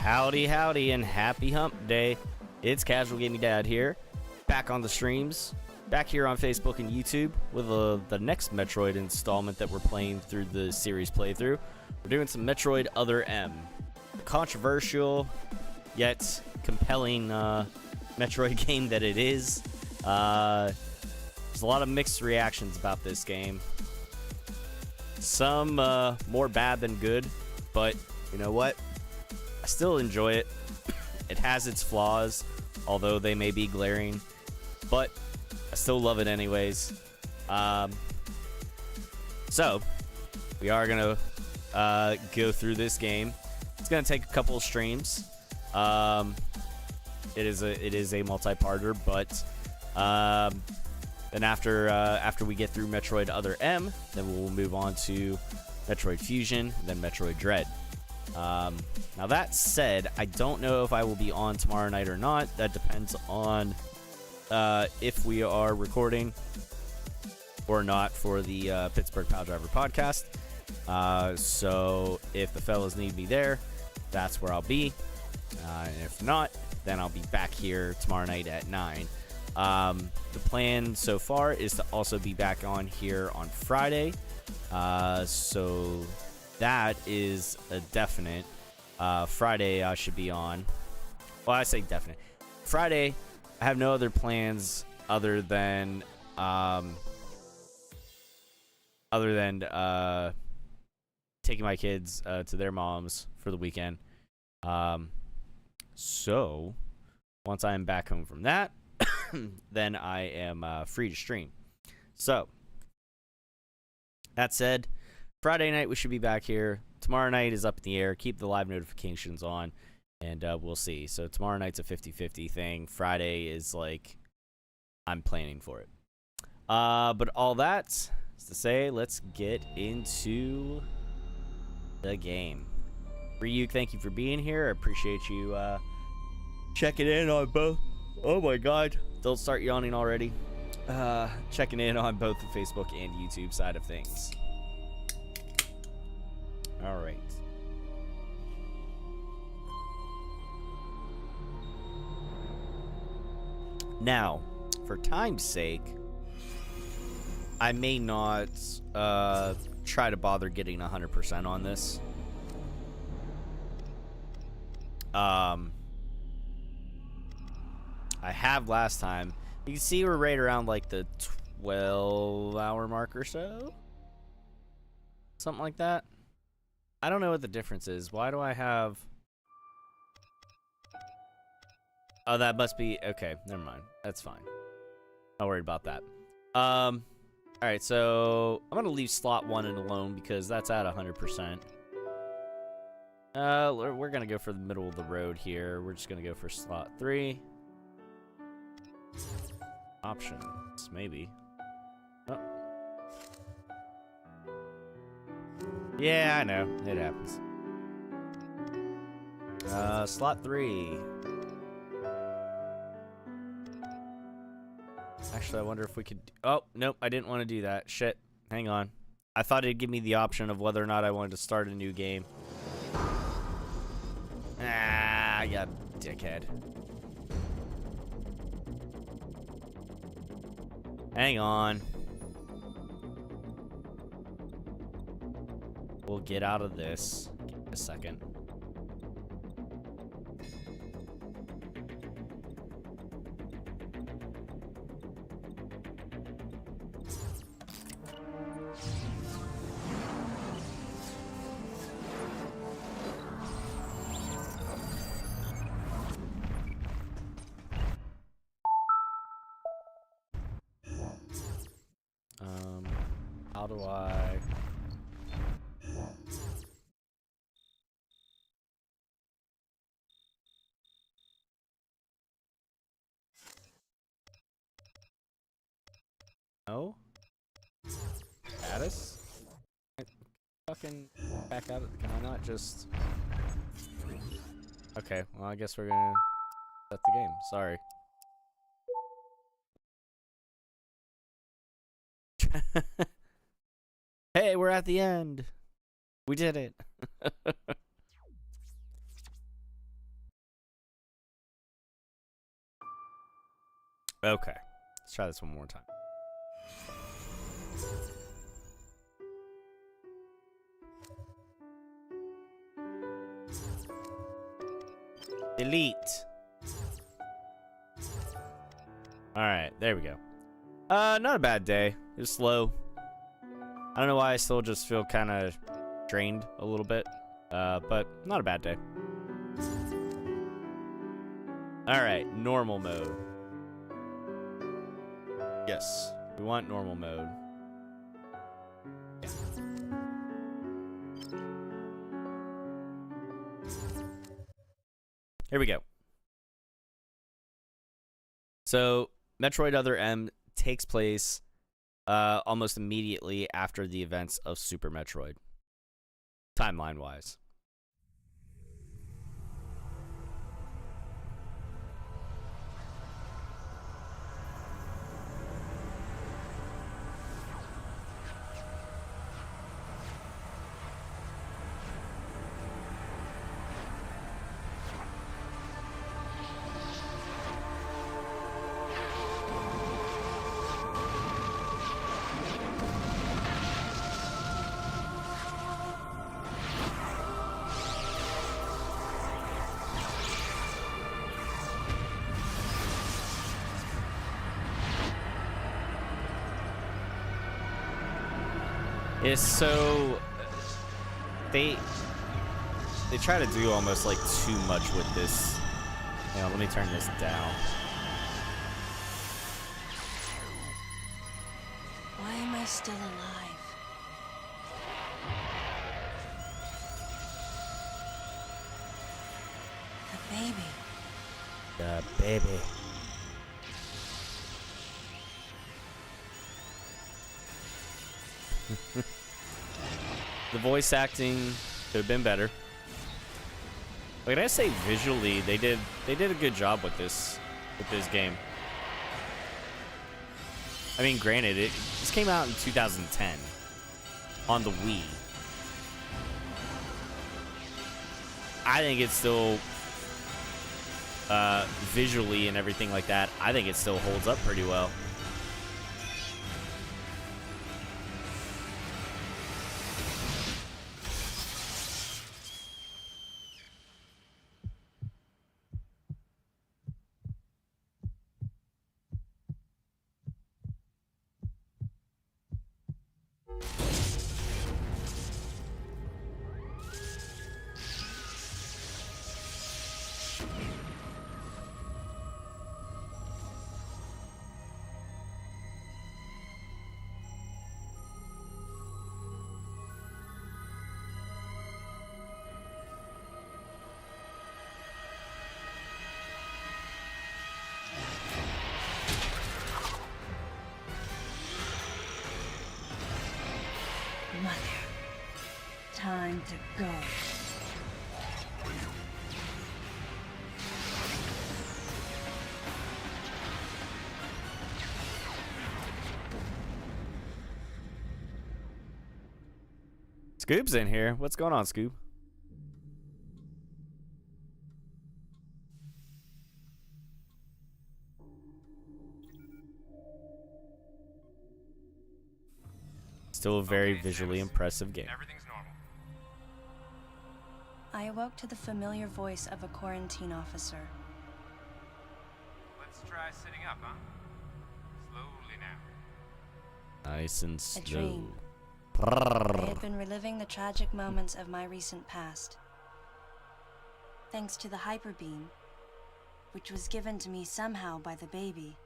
Howdy, howdy, and happy hump day. It's Casual Gaming Dad here, back on the streams, back here on Facebook and YouTube with the next Metroid installment that we're playing through the series playthrough. We're doing some Metroid Other M. Controversial, yet compelling Metroid game that it is. There's a lot of mixed reactions about this game. Some more bad than good, but you know what? I still enjoy it. It has its flaws, although they may be glaring, but I still love it anyways. So we are gonna go through this game. It's gonna take a couple of streams. It is a multi-parter, but then after we get through Metroid Other M, then we'll move on to Metroid Fusion, then Metroid Dread. Now that said, I don't know if I will be on tomorrow night or not. That depends on if we are recording or not for the Pittsburgh Pile Driver podcast. So if the fellas need me there, that's where I'll be. And if not, then I'll be back here tomorrow night at 9. The plan so far is to also be back on here on Friday. So that is a definite. Friday I should be on. Well, I say definite. Friday, I have no other plans other than taking my kids to their moms for the weekend. So once I am back home from that, then I am free to stream. So that said, Friday night we should be back here. Tomorrow night is up in the air. Keep the live notifications on, and we'll see. So tomorrow night's a 50-50 thing. Friday is like, I'm planning for it. But all that is to say, let's get into the game. Ryuk, thank you for being here. I appreciate you checking in on both. Oh my god. Don't start yawning already. Checking in on both the Facebook and YouTube side of things. All right. Now, for time's sake, I may not try to bother getting 100% on this. I have last time. You can see we're right around like the 12-hour mark or so. Something like that. I don't know what the difference is. Why do I have... Oh, that must be... Okay, never mind. That's fine. Not worried about that. Alright, so I'm going to leave slot 1 in alone because that's at 100%. We're going to go for the middle of the road here. We're just going to go for slot 3. Options, maybe. Oh. Yeah, I know. It happens. Slot 3. Actually, I wonder if we could... Oh, nope, I didn't want to do that. Shit. Hang on. I thought it'd give me the option of whether or not I wanted to start a new game. Ah, you dickhead. Hang on. We'll get out of this. Give me a second. How do I... No? Status? Fucking back out. Can I not just... Okay, well I guess we're gonna set the game. Sorry. Hey, we're at the end. We did it. Okay. Let's try this one more time. Delete. Alright, there we go. Not a bad day. It was slow. I don't know why I still just feel kind of drained a little bit. But not a bad day. Alright, normal mode. Yes, we want normal mode. Yeah. Here we go. So, Metroid Other M takes place almost immediately after the events of Super Metroid, timeline-wise. It's so they try to do almost like too much with this. Hang on, let me turn this down. Why am I still alive? The baby. The baby. The voice acting could have been better. Like I say, visually they did a good job with this game. I mean, granted, this came out in 2010 on the Wii. I think it's still visually and everything like that. I think it still holds up pretty well. Mother, time to go. Scoop's in here. What's going on, Scoop? Still a very visually impressive game. Everything's normal. I awoke to the familiar voice of a quarantine officer. Let's try sitting up, huh? Slowly now. Nice and A slow. dream. I had been reliving the tragic moments of my recent past. Thanks to the hyper beam, which was given to me somehow by the baby.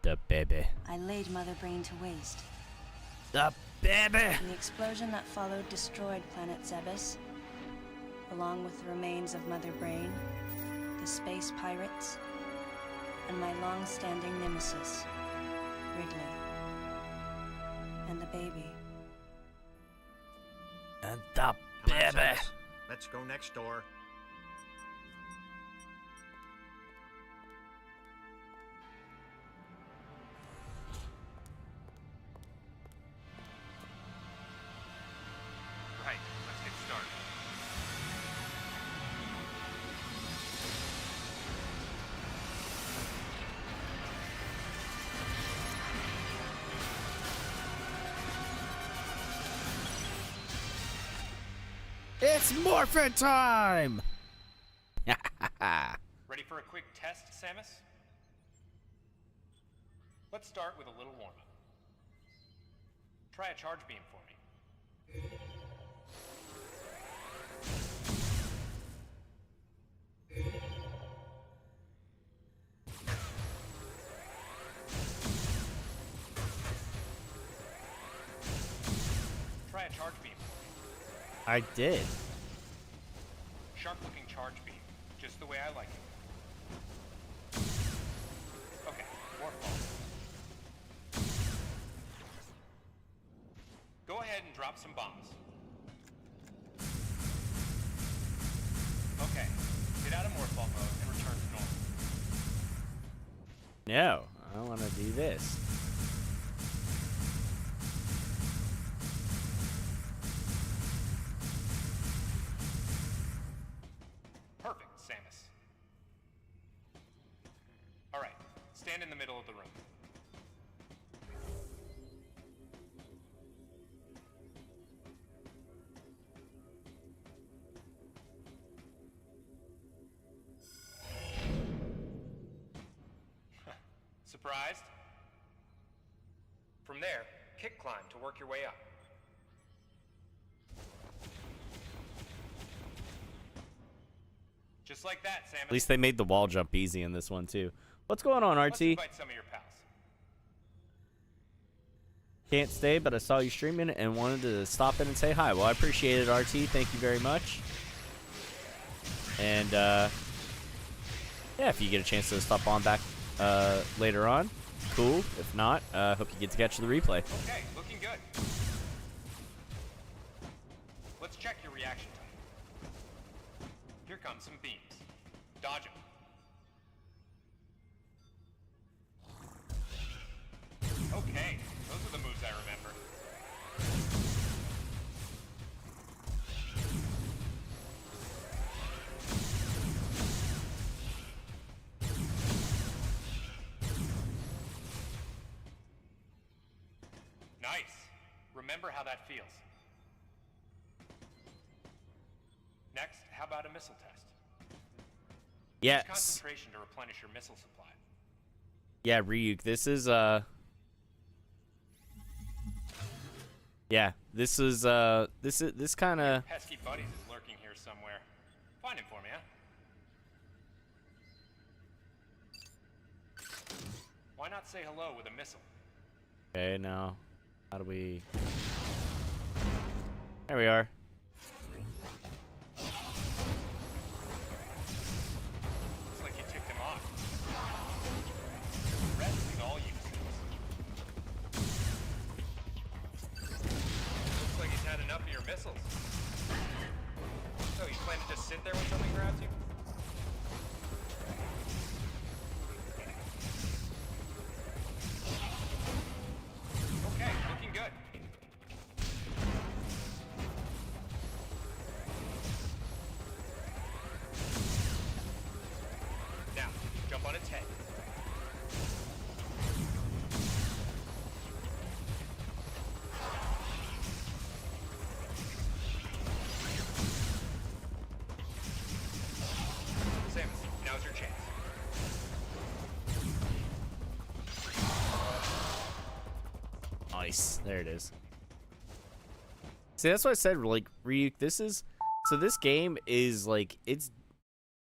The baby. I laid Mother Brain to waste. The baby. And the explosion that followed destroyed Planet Zebes, along with the remains of Mother Brain, the space pirates, and my long-standing nemesis, Wrigley, and the baby. And the Come on, baby. Zebes. Let's go next door. Right, let's get started. It's morphin time! Ready for a quick test, Samus? Let's start with a little warm-up. Try a charge beam for me. Try a charge beam for me. I did. Sharp-looking charge beam, just the way I like it. Okay, more ball. Go ahead and drop some bombs. Okay, get out of morphball mode and return to normal. No, I want to do this. Perfect, Samus. All right, stand in the middle of the room. Surprised? From there, kick climb to work your way up. Just like that, Samus. At least they made the wall jump easy in this one, too. What's going on, Let's RT? invite some of your pals. Can't stay, but I saw you streaming and wanted to stop in and say hi. Well, I appreciate it, RT. Thank you very much. And, yeah, if you get a chance to stop on back later on, cool. If not, hope you get to catch the replay. Okay, looking good. Let's check your reaction time. Here come some beams. Dodge them. Okay, those are the moves I remember. Nice. Remember how that feels. Next, how about a missile test? Use Yes. concentration to replenish your missile supply. Yeah, Ryuk, this is, yeah, this is this kind of... Pesky buddies is lurking here somewhere. Find him for me, huh? Why not say hello with a missile? Okay, now, how do we... There we are. Looks like you ticked him off. Rest is all you Looks like he's had enough of your missiles. So you plan to just sit there when something grabs you? Okay, looking good. Now, jump on its head. Samus, now's your chance. Nice. There it is. See, that's what I said, like, Ryuk, this is... So this game is, like, it's...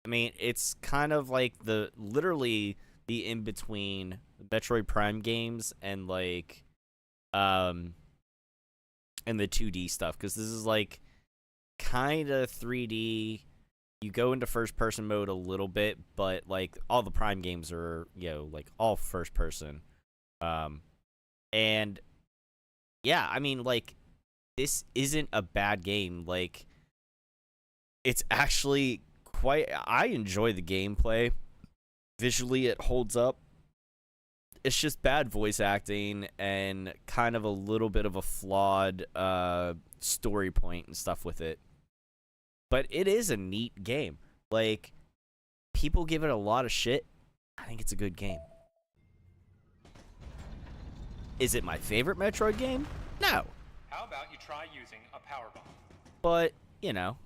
I mean, it's kind of like the... Literally the in-between Metroid Prime games and, like... And the 2D stuff. Because this is, like, kind of 3D. You go into first-person mode a little bit, but, like, all the Prime games are, you know, like, all first-person. And... Yeah, I mean, like, this isn't a bad game. Like, it's actually quite... I enjoy the gameplay. Visually, it holds up. It's just bad voice acting and kind of a little bit of a flawed story point and stuff with it. But it is a neat game. Like, people give it a lot of shit. I think it's a good game. Is it my favorite Metroid game? No. How about you try using a power bomb? But, you know,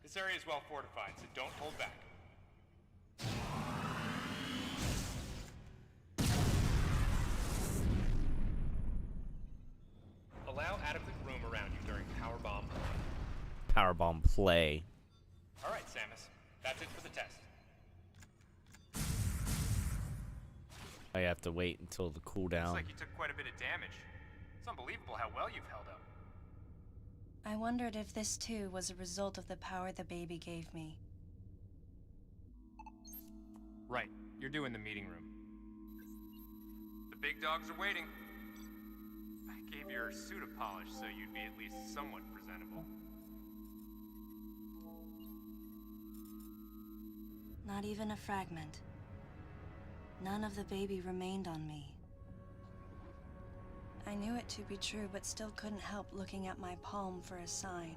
This area is well fortified, so don't hold back. Allow adequate room around you during power bomb. Powerbomb play. All right, Samus. That's it for the test. I have to wait until the cooldown. Looks like you took quite a bit of damage. It's unbelievable how well you've held up. I wondered if this too was a result of the power the baby gave me. Right. You're due in the meeting room. The big dogs are waiting. I gave your suit a polish so you'd be at least somewhat presentable. Not even a fragment. None of the baby remained on me. I knew it to be true, but still couldn't help looking at my palm for a sign.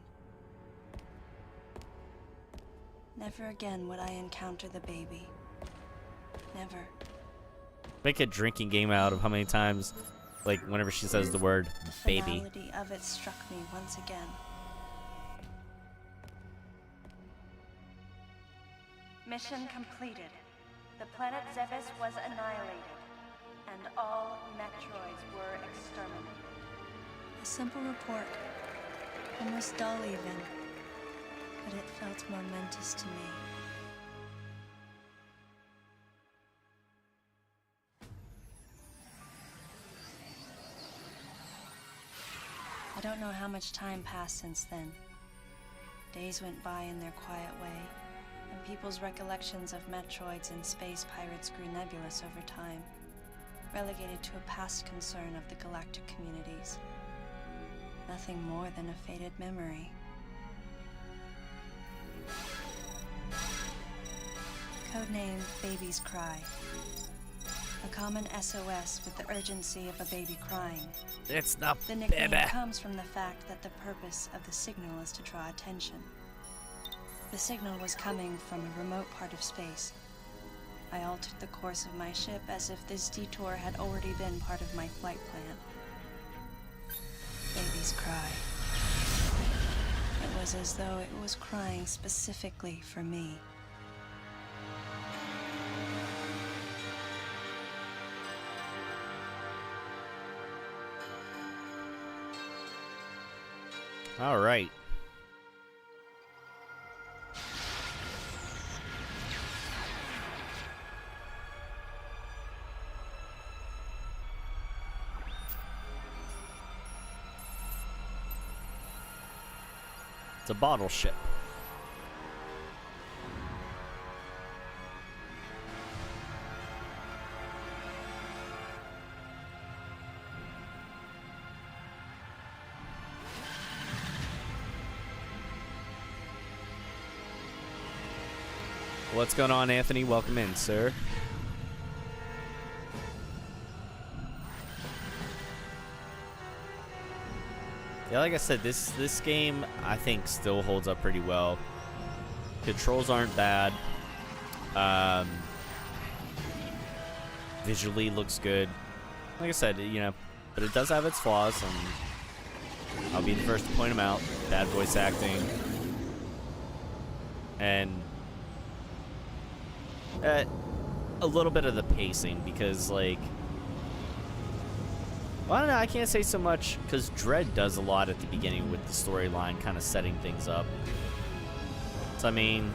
Never again would I encounter the baby. Never. Make a drinking game out of how many times, like, whenever she says the word The baby. finality of it struck me once again. Mission completed. The planet Zebes was annihilated, and all Metroids were exterminated. A simple report, almost dull even, but it felt momentous to me. I don't know how much time passed since then. Days went by in their quiet way, and people's recollections of Metroids and space pirates grew nebulous over time, relegated to a past concern of the galactic communities. Nothing more than a faded memory. Codename Baby's Cry. A common SOS with the urgency of a baby crying. It's the The nickname baby. comes from the fact that the purpose of the signal is to draw attention. The signal was coming from a remote part of space. I altered the course of my ship as if this detour had already been part of my flight plan. Baby's Cry. It was as though it was crying specifically for me. All right. It's a bottle ship. What's going on, Anthony? Welcome in, sir. Yeah, like I said, this game I think still holds up pretty well. Controls aren't bad. Visually looks good. Like I said, you know, but it does have its flaws, and I'll be the first to point them out. Bad voice acting, and a little bit of the pacing, because, like, well, I don't know, I can't say so much, because Dread does a lot at the beginning with the storyline kind of setting things up. So, I mean,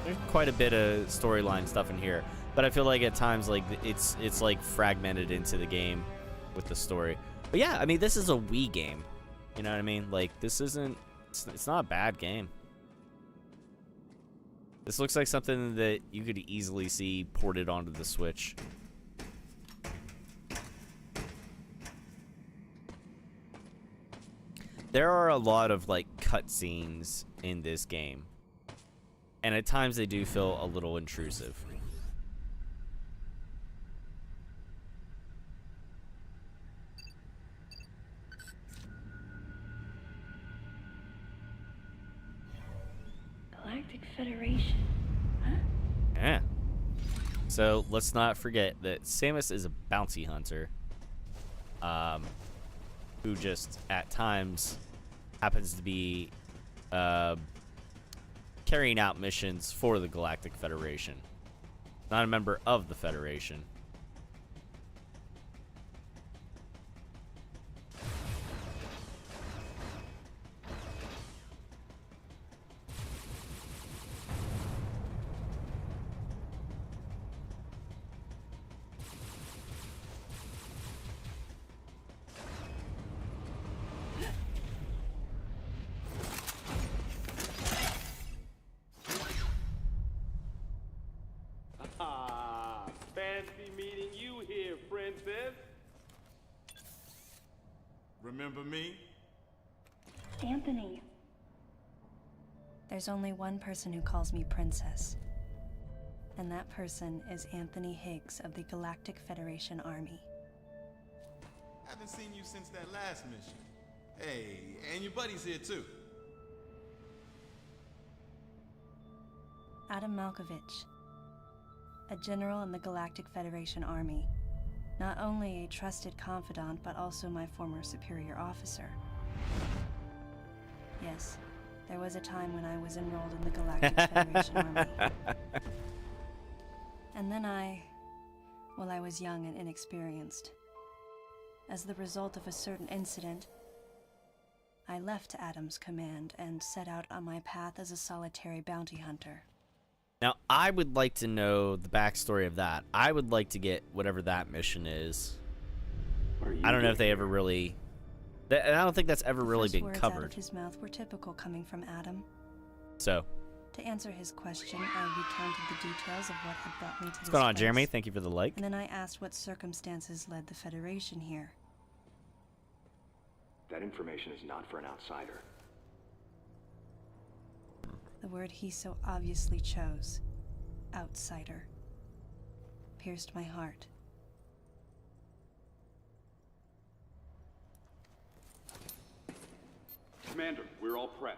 there's quite a bit of storyline stuff in here, but I feel like at times, like, it's like fragmented into the game with the story. But yeah, I mean, this is a Wii game, you know what I mean? Like, this isn't, it's not a bad game. This looks like something that you could easily see ported onto the Switch. There are a lot of, like, cutscenes in this game, and at times they do feel a little intrusive. Galactic Federation, huh? Yeah. So let's not forget that Samus is a bounty hunter, who just at times happens to be carrying out missions for the Galactic Federation. Not a member of the Federation. Fancy meeting you here, princess. Remember me? Anthony. There's only one person who calls me princess. And that person is Anthony Higgs of the Galactic Federation Army. Haven't seen you since that last mission. Hey, and your buddy's here too. Adam Malkovich. A general in the Galactic Federation Army. Not only a trusted confidant, but also my former superior officer. Yes, there was a time when I was enrolled in the Galactic Federation Army. And then I was young and inexperienced. As the result of a certain incident, I left Adam's command and set out on my path as a solitary bounty hunter. Now, I would like to know the backstory of that. I would like to get whatever that mission is. I don't know if they ever really... I don't think that's ever really been First words covered. out of his mouth were typical coming from Adam. So, To answer his question, I recounted the details of what had brought me to this what's going on, place. Jeremy? Thank you for the like. And then I asked what circumstances led the Federation here. That information is not for an outsider. The word he so obviously chose, outsider, pierced my heart. Commander, we're all prepped.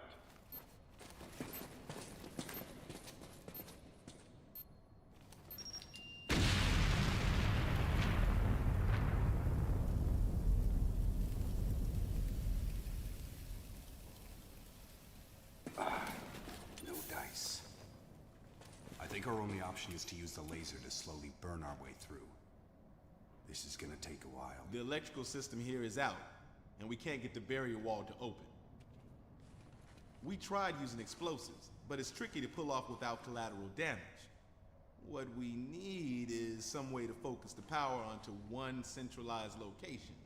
No dice. I think our only option is to use the laser to slowly burn our way through. This is gonna take a while. The electrical system here is out, and we can't get the barrier wall to open. We tried using explosives, but it's tricky to pull off without collateral damage. What we need is some way to focus the power onto one centralized location.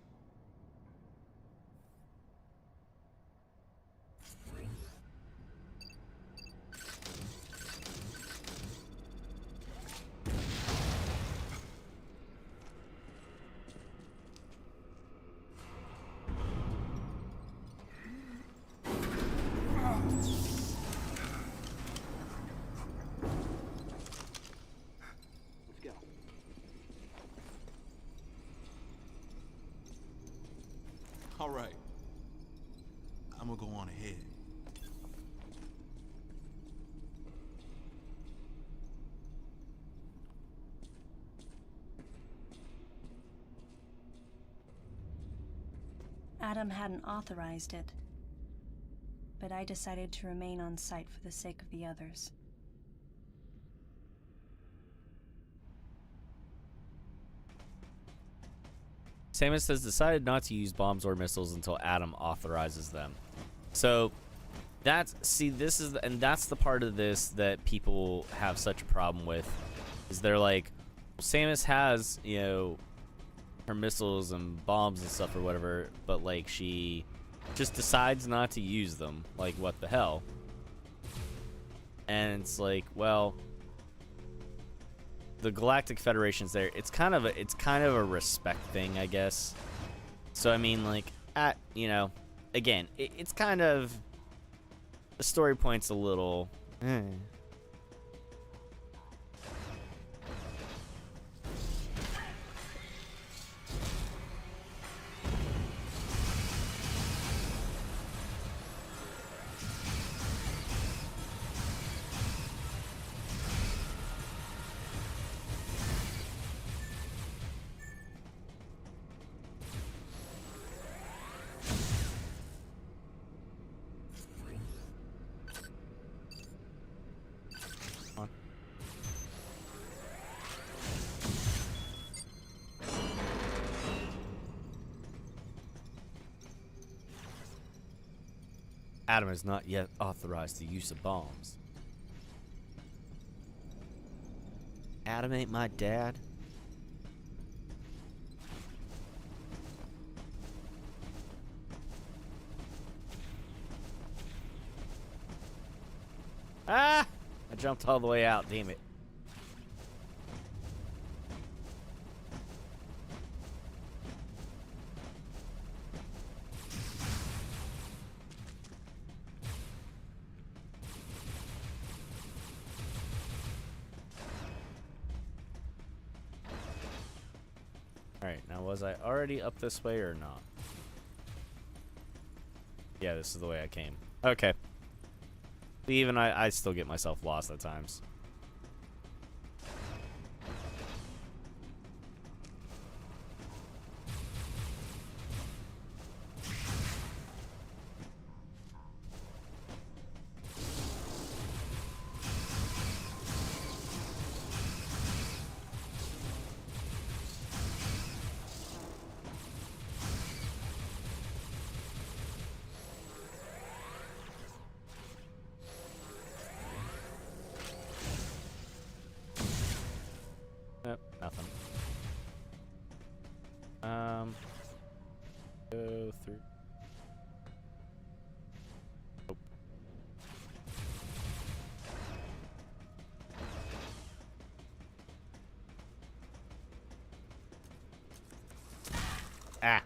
Let's go. All right. I'm gonna go on ahead. Adam hadn't authorized it, but I decided to remain on site for the sake of the others. Samus has decided not to use bombs or missiles until Adam authorizes them. So that's that's the part of this that people have such a problem with, is they're like, Samus has, you know, her missiles and bombs and stuff or whatever, but like she just decides not to use them. Like, what the hell? And it's like, well, the Galactic Federation's there. It's kind of a respect thing, I guess. So I mean, like, you know, again, it's kind of, the story point's a little Adam has not yet authorized the use of bombs. Adam ain't my dad. Ah! I jumped all the way out, damn it. Alright, now was I already up this way or not? Yeah, this is the way I came. Okay. Even I still get myself lost at times. Nope, nothing. Go through. Nope. Ah.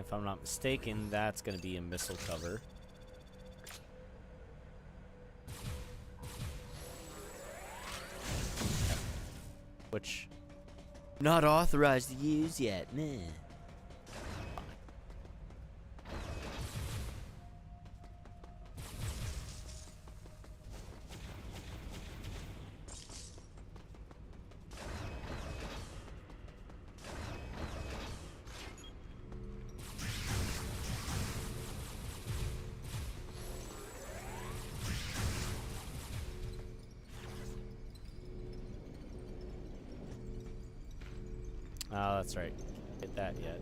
If I'm not mistaken, that's going to be a missile cover. Which, not authorized to use yet, man. Oh, that's right. Hit that yet.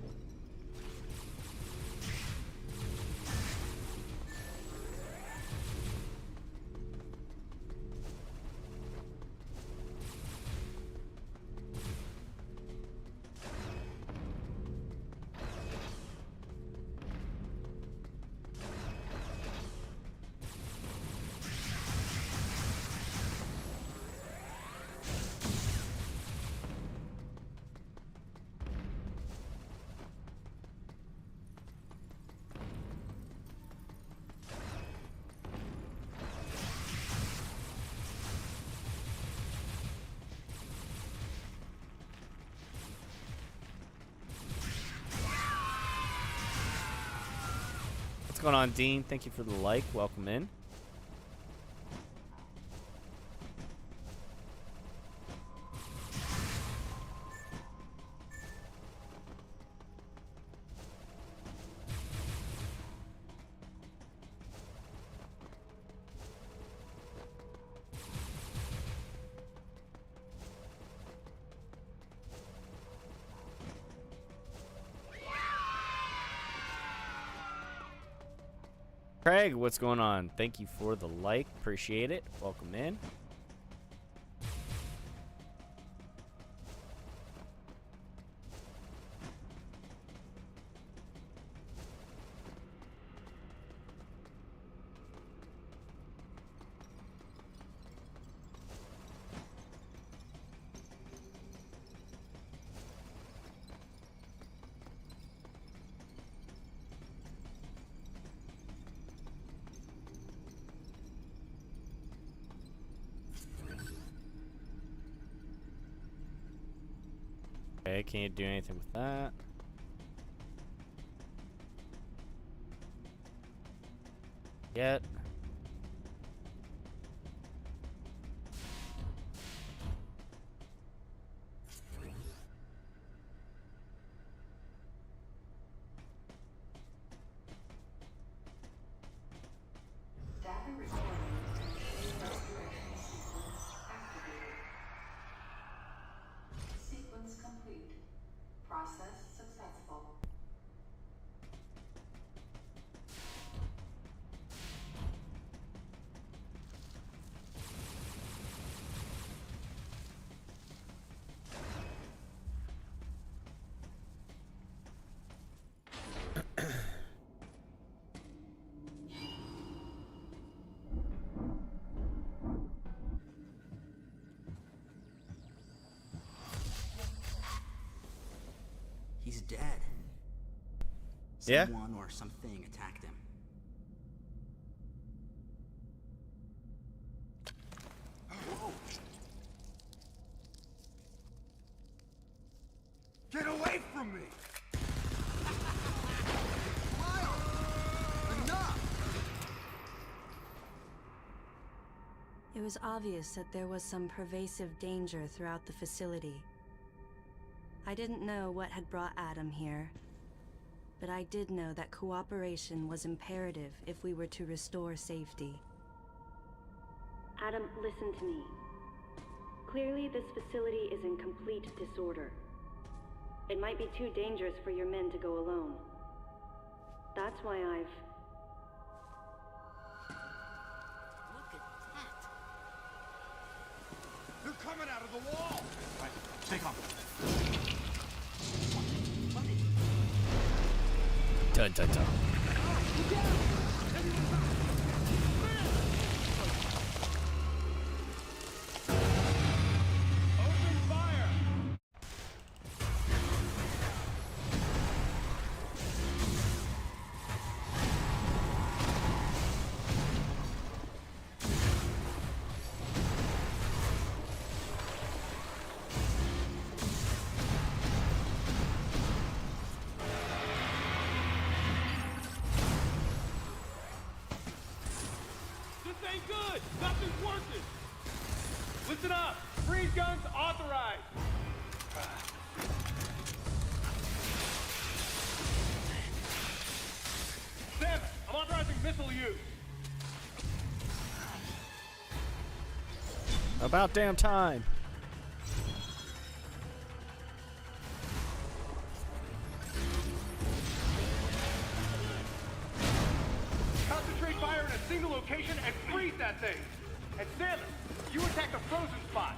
What's going on, Dean? Thank you for the like. Welcome in. Craig, what's going on? Thank you for the like. Appreciate it. Welcome in. Okay, can't do anything with that. Yet. Data recording and restoration sequence activated. Sequence complete. Process successful. He's dead. Yeah? Someone or something attacked him. Whoa. Get away from me! It was obvious that there was some pervasive danger throughout the facility. I didn't know what had brought Adam here, but I did know that cooperation was imperative if we were to restore safety. Adam, listen to me. Clearly, this facility is in complete disorder. It might be too dangerous for your men to go alone. That's why I've... Look at that. They're coming out of the wall! Right, stay calm. Dun dun dun. Open fire! This ain't good! Nothing's working! Listen up! Freeze guns authorized! Sam, I'm authorizing missile use! About damn time. Concentrate fire in a single location and freeze that thing! And Sam, you attack the frozen spot!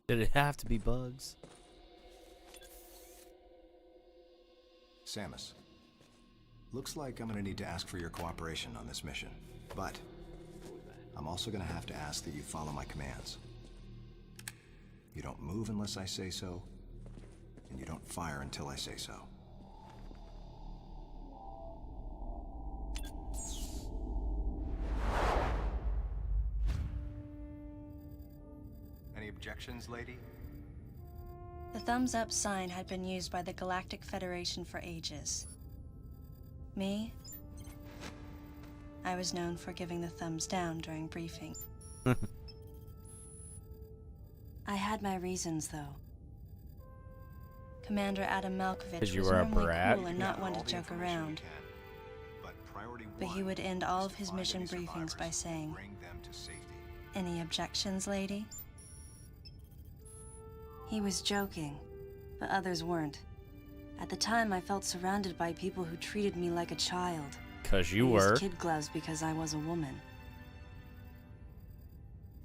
Did it have to be bugs? Samus, looks like I'm gonna need to ask for your cooperation on this mission, but I'm also gonna have to ask that you follow my commands. You don't move unless I say so, and you don't fire until I say so. Any objections, lady? The thumbs up sign had been used by the Galactic Federation for ages. Me? I was known for giving the thumbs down during briefing. I had my reasons, though. Commander Adam Malkovich 'Cause you was were a normally brat? cool and not one to joke around. But he would end all of his mission briefings by saying, "Any objections, lady?" He was joking, but others weren't. At the time, I felt surrounded by people who treated me like a child. 'Cause you They used were. kid gloves because I was a woman.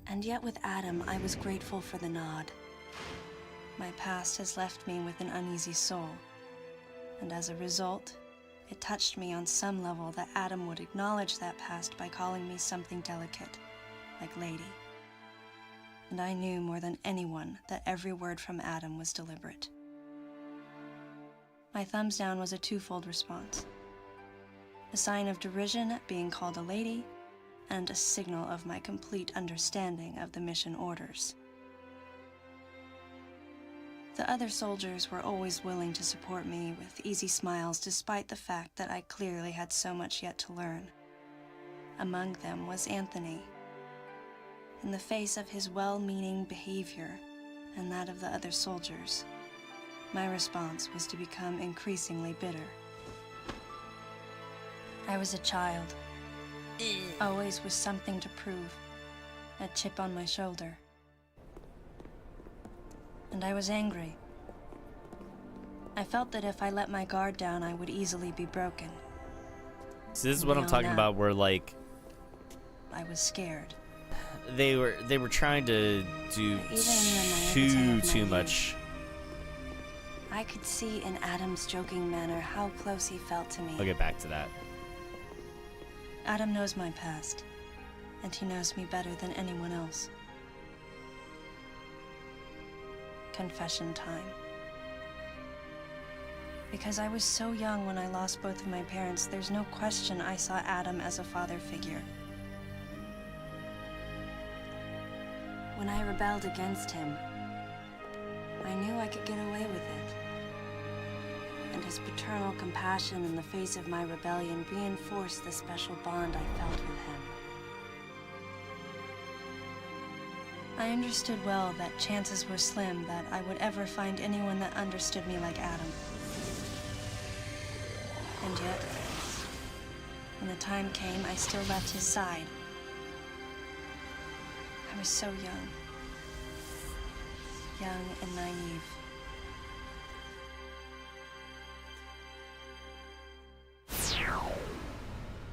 And yet with Adam, I was grateful for the nod. My past has left me with an uneasy soul. And as a result, it touched me on some level that Adam would acknowledge that past by calling me something delicate, like lady. And I knew more than anyone that every word from Adam was deliberate. My thumbs down was a twofold response. A sign of derision at being called a lady, and a signal of my complete understanding of the mission orders. The other soldiers were always willing to support me with easy smiles despite the fact that I clearly had so much yet to learn. Among them was Anthony. In the face of his well-meaning behavior and that of the other soldiers, my response was to become increasingly bitter. I was a child, always with something to prove, a chip on my shoulder. And I was angry. I felt that if I let my guard down, I would easily be broken. So this is what I'm talking about, where like I was scared. they were trying to do too much. I could see in Adam's joking manner how close he felt to me. I'll get back to that. Adam knows my past, and he knows me better than anyone else. Confession time. Because I was so young when I lost both of my parents, there's no question I saw Adam as a father figure. When I rebelled against him, I knew I could get away with it. And his paternal compassion in the face of my rebellion reinforced the special bond I felt with him. I understood well that chances were slim that I would ever find anyone that understood me like Adam. And yet, when the time came, I still left his side. I was so young. Young and naive.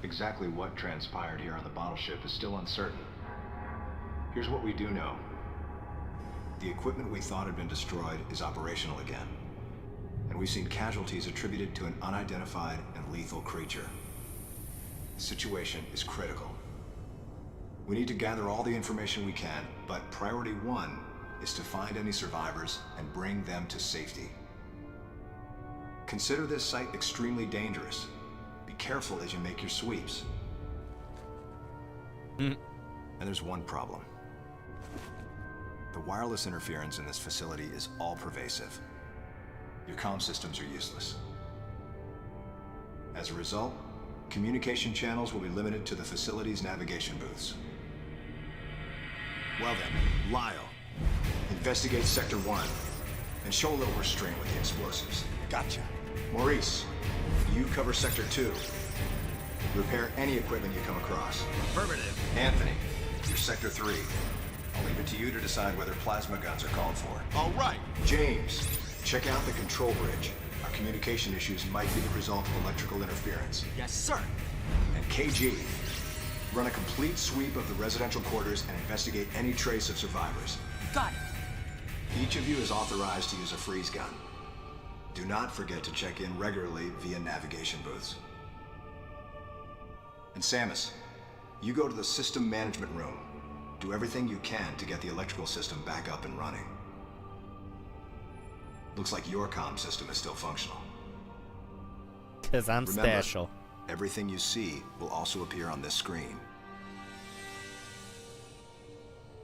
Exactly what transpired here on the bottle ship is still uncertain. Here's what we do know. The equipment we thought had been destroyed is operational again. And we've seen casualties attributed to an unidentified and lethal creature. The situation is critical. We need to gather all the information we can, but priority one is to find any survivors and bring them to safety. Consider this site extremely dangerous. Be careful as you make your sweeps. And there's one problem. The wireless interference in this facility is all-pervasive. Your comm systems are useless. As a result, communication channels will be limited to the facility's navigation booths. Well then, Lyle, investigate Sector 1 and show a little restraint with the explosives. Gotcha. Maurice, you cover Sector 2. Repair any equipment you come across. Affirmative. Anthony, you're Sector 3. I'll leave it to you to decide whether plasma guns are called for. All right. James, check out the control bridge. Our communication issues might be the result of electrical interference. Yes, sir. And KG, run a complete sweep of the residential quarters and investigate any trace of survivors. Got it. Each of you is authorized to use a freeze gun. Do not forget to check in regularly via navigation booths. And Samus, you go to the system management room. Do everything you can to get the electrical system back up and running. Looks like your comm system is still functional. Because I'm Remember, special. Everything you see will also appear on this screen.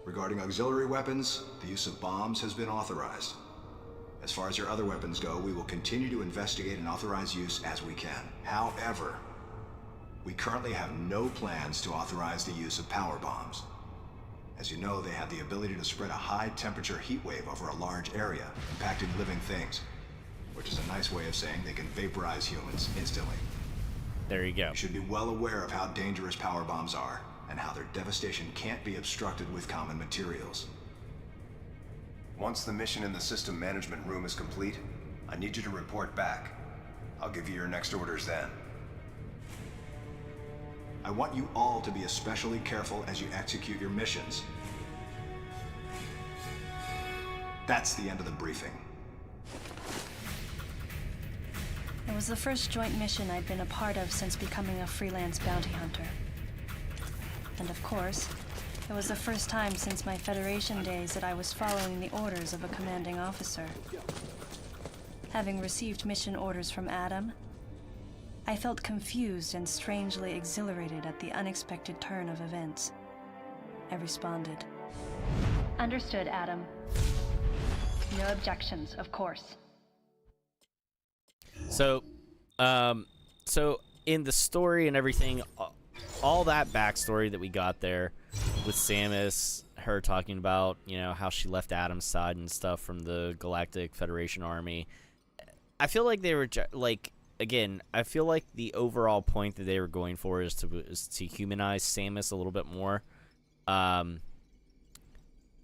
Regarding auxiliary weapons, the use of bombs has been authorized. As far as your other weapons go, we will continue to investigate and authorize use as we can. However, we currently have no plans to authorize the use of power bombs. As you know, they have the ability to spread a high-temperature heat wave over a large area, impacting living things, which is a nice way of saying they can vaporize humans instantly. There you go. You should be well aware of how dangerous power bombs are, and how their devastation can't be obstructed with common materials. Once the mission in the system management room is complete, I need you to report back. I'll give you your next orders then. I want you all to be especially careful as you execute your missions. That's the end of the briefing. It was the first joint mission I'd been a part of since becoming a freelance bounty hunter. And of course, it was the first time since my Federation days that I was following the orders of a commanding officer. Having received mission orders from Adam, I felt confused and strangely exhilarated at the unexpected turn of events. I responded. Understood, Adam. No objections, of course. So in the story and everything, all that backstory that we got there with Samus, her talking about, you know, how she left Adam's side and stuff from the Galactic Federation Army, I feel like they were again, I feel like the overall point that they were going for is to humanize Samus a little bit more. But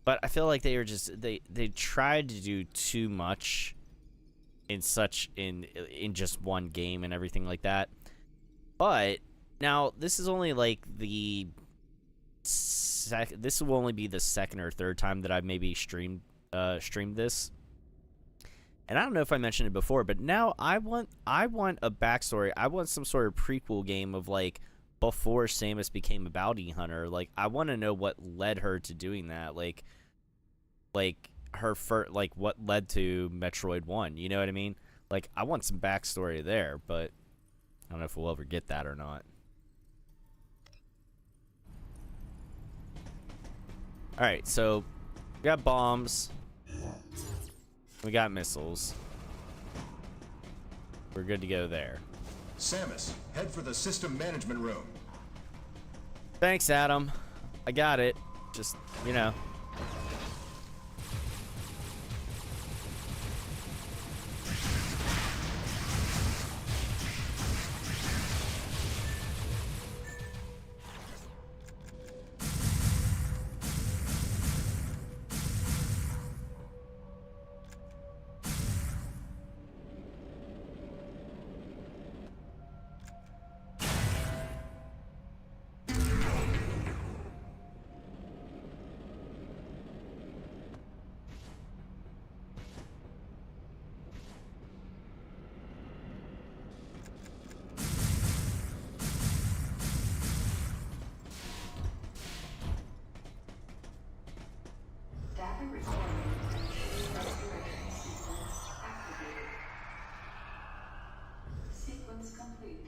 I feel like they were just they tried to do too much in just one game and everything like that. But now this is only like this will only be the second or third time that I've maybe streamed this. And I don't know if I mentioned it before, but now I want a backstory. I want some sort of prequel game of like before Samus became a bounty hunter. Like I want to know what led her to doing that. Like her what led to Metroid 1. You know what I mean? Like I want some backstory there, but I don't know if we'll ever get that or not. All right, so we got bombs. We got missiles. We're good to go there. Samus, head for the system management room. Thanks, Adam. I got it. Just, you know. Data recording and restoration sequence activated. Sequence complete.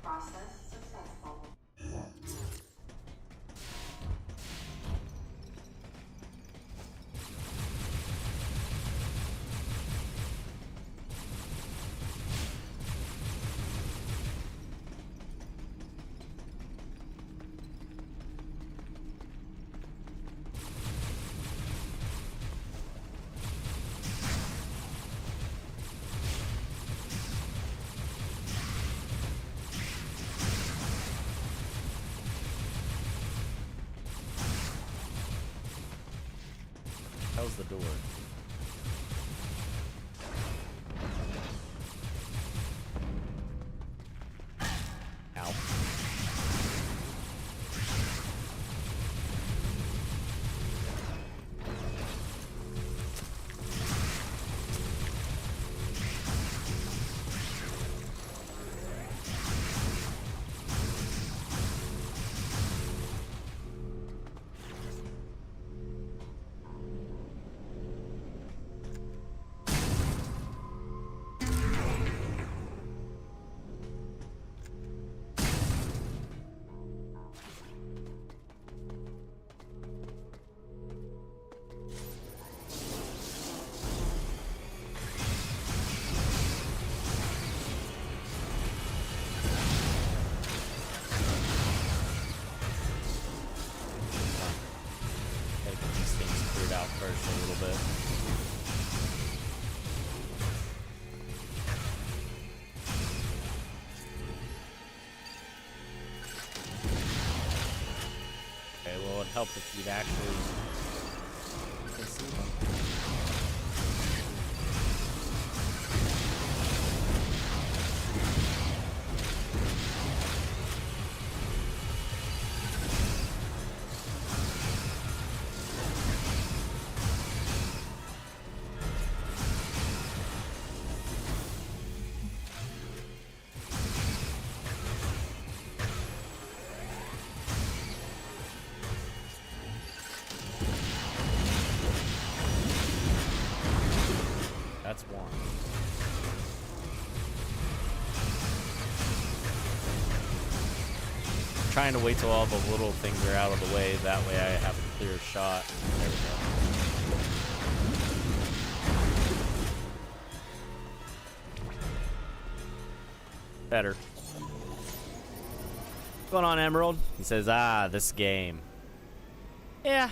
Process successful. How's the door? Ow. it'd help if you'd actually see them. That's one. Trying to wait till all the little things are out of the way. That way I have a clear shot. There we go. Better. What's going on, Emerald? He says, ah, this game. Yeah.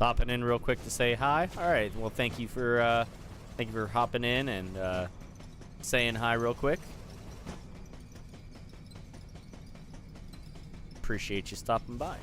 Hopping in real quick to say hi. All right. Well, thank you for hopping in and saying hi real quick. Appreciate you stopping by.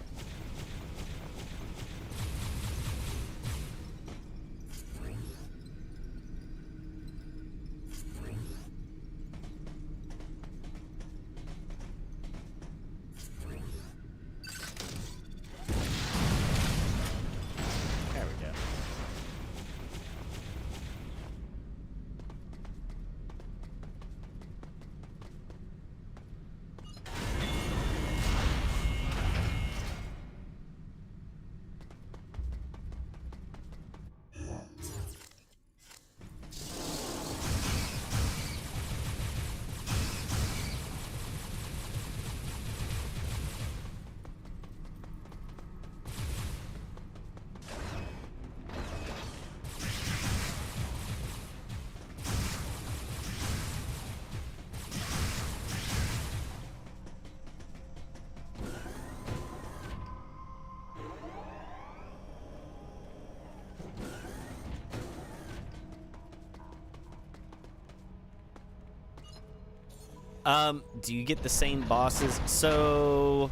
Do you get the same bosses? So,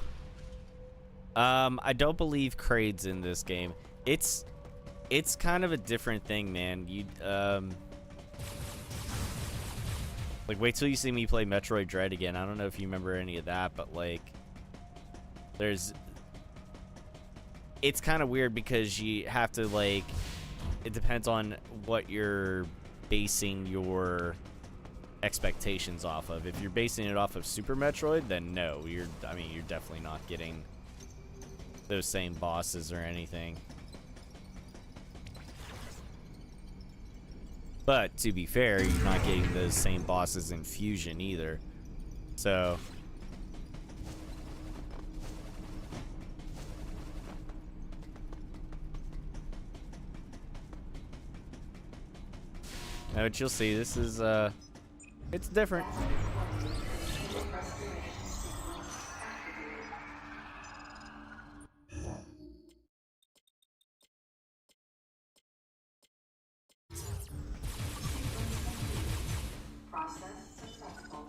I don't believe Kraid's in this game. It's kind of a different thing, man. You, like, wait till you see me play Metroid Dread again. I don't know if you remember any of that, but, like, it's kind of weird because you have to, like, it depends on what you're basing your expectations off of. If you're basing it off of Super Metroid, then no, you're definitely not getting those same bosses or anything. But to be fair, you're not getting those same bosses in Fusion either. So now what you'll see, this is it's different. Process successful.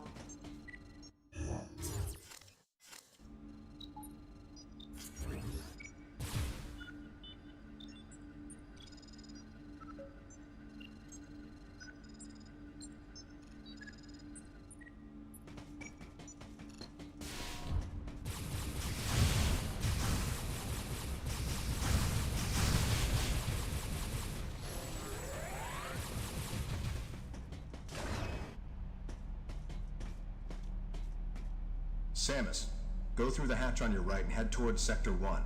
Samus, go through the hatch on your right and head towards Sector 1.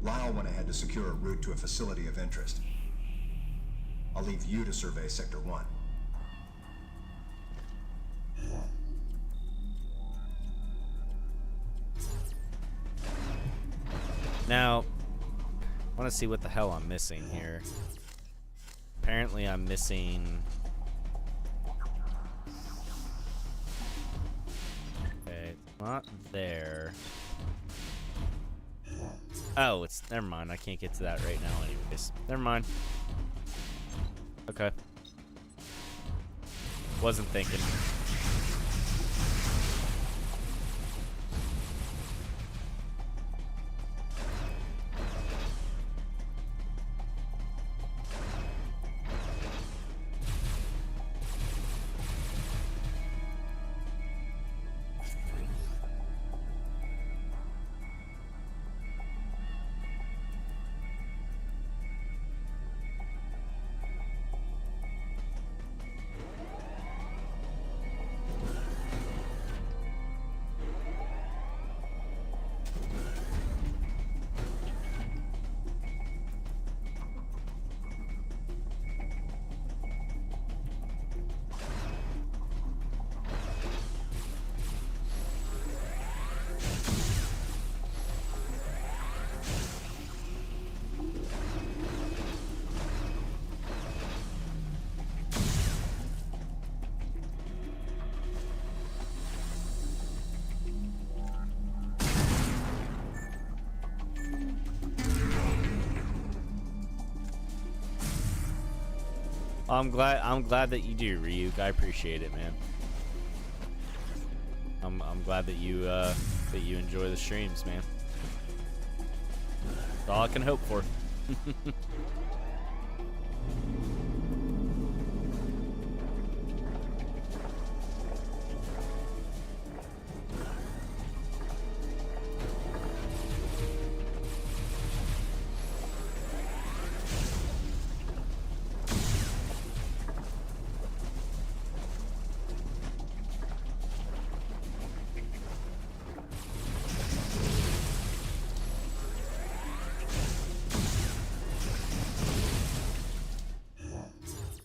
Lyle went ahead to secure a route to a facility of interest. I'll leave you to survey Sector 1. Now, I want to see what the hell I'm missing here. Apparently I'm missing... Okay, it's not there. Oh, it's... Never mind, I can't get to that right now anyways. Never mind. Okay. Wasn't thinking. I'm glad that you do, Ryuk. I appreciate it, man. I'm glad that you enjoy the streams, man. That's all I can hope for.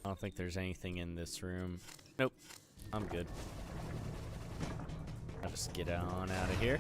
I don't think there's anything in this room. Nope. I'm good. I'll just get on out of here.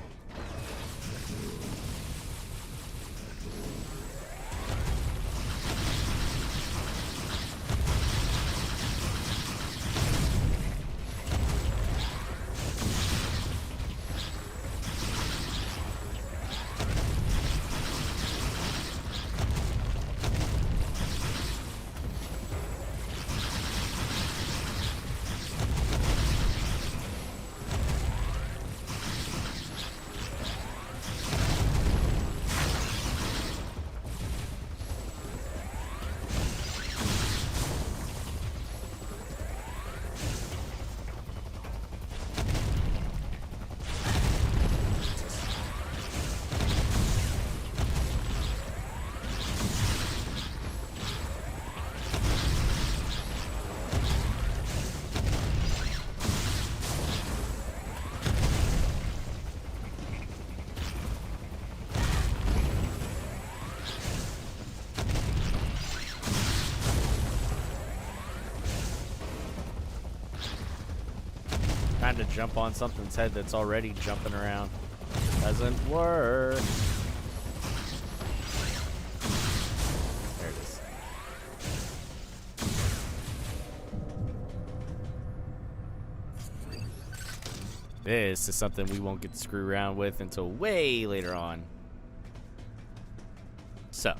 Trying to jump on something's head that's already jumping around. Doesn't work. There it is. This is something we won't get to screw around with until way later on. So.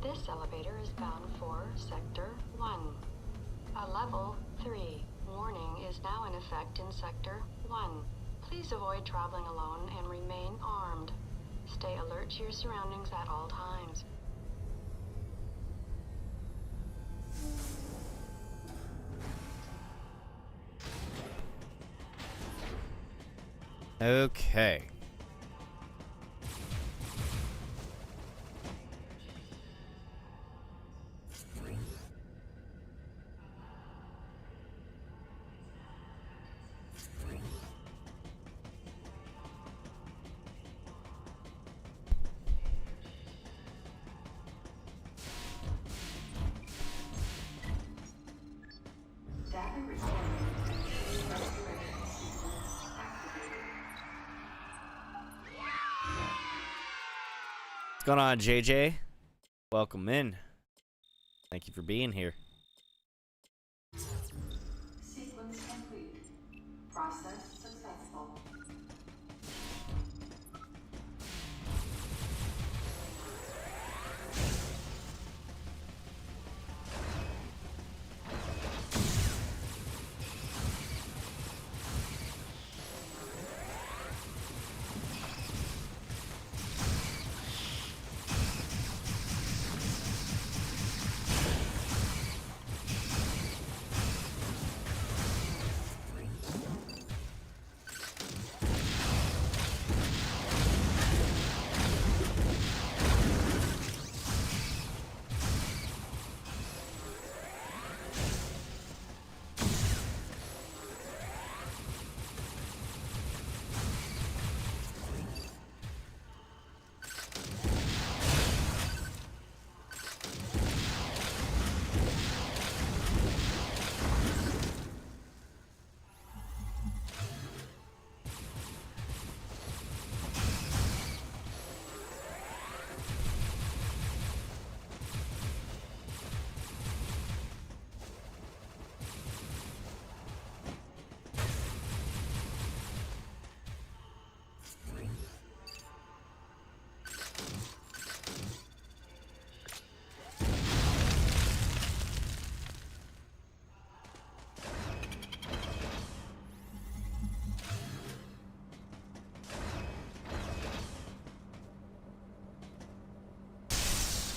This elevator is bound for Sector 1. A level 3 warning is now in effect in Sector 1. Please avoid traveling alone and remain armed. Stay alert to your surroundings at all times. Okay. What's going on, JJ? Welcome in. Thank you for being here. Sequence complete. Process successful.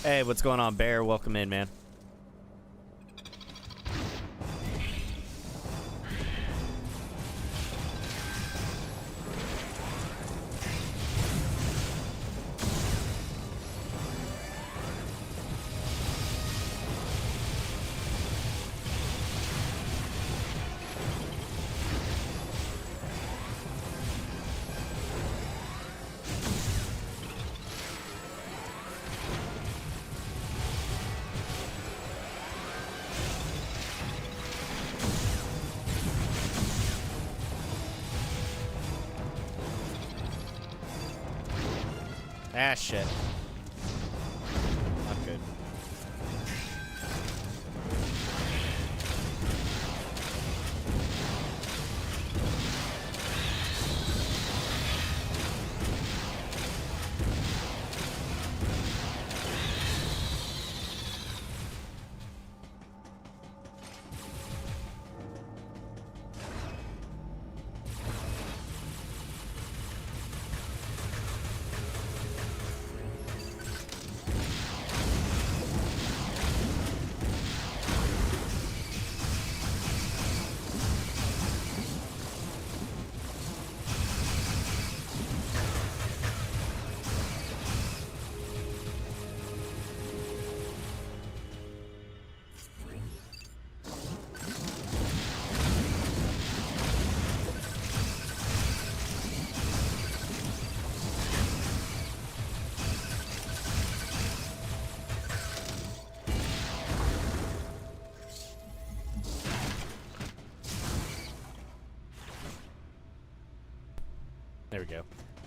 Hey, what's going on, Bear? Welcome in, man. Ah, shit. Not good. There we go.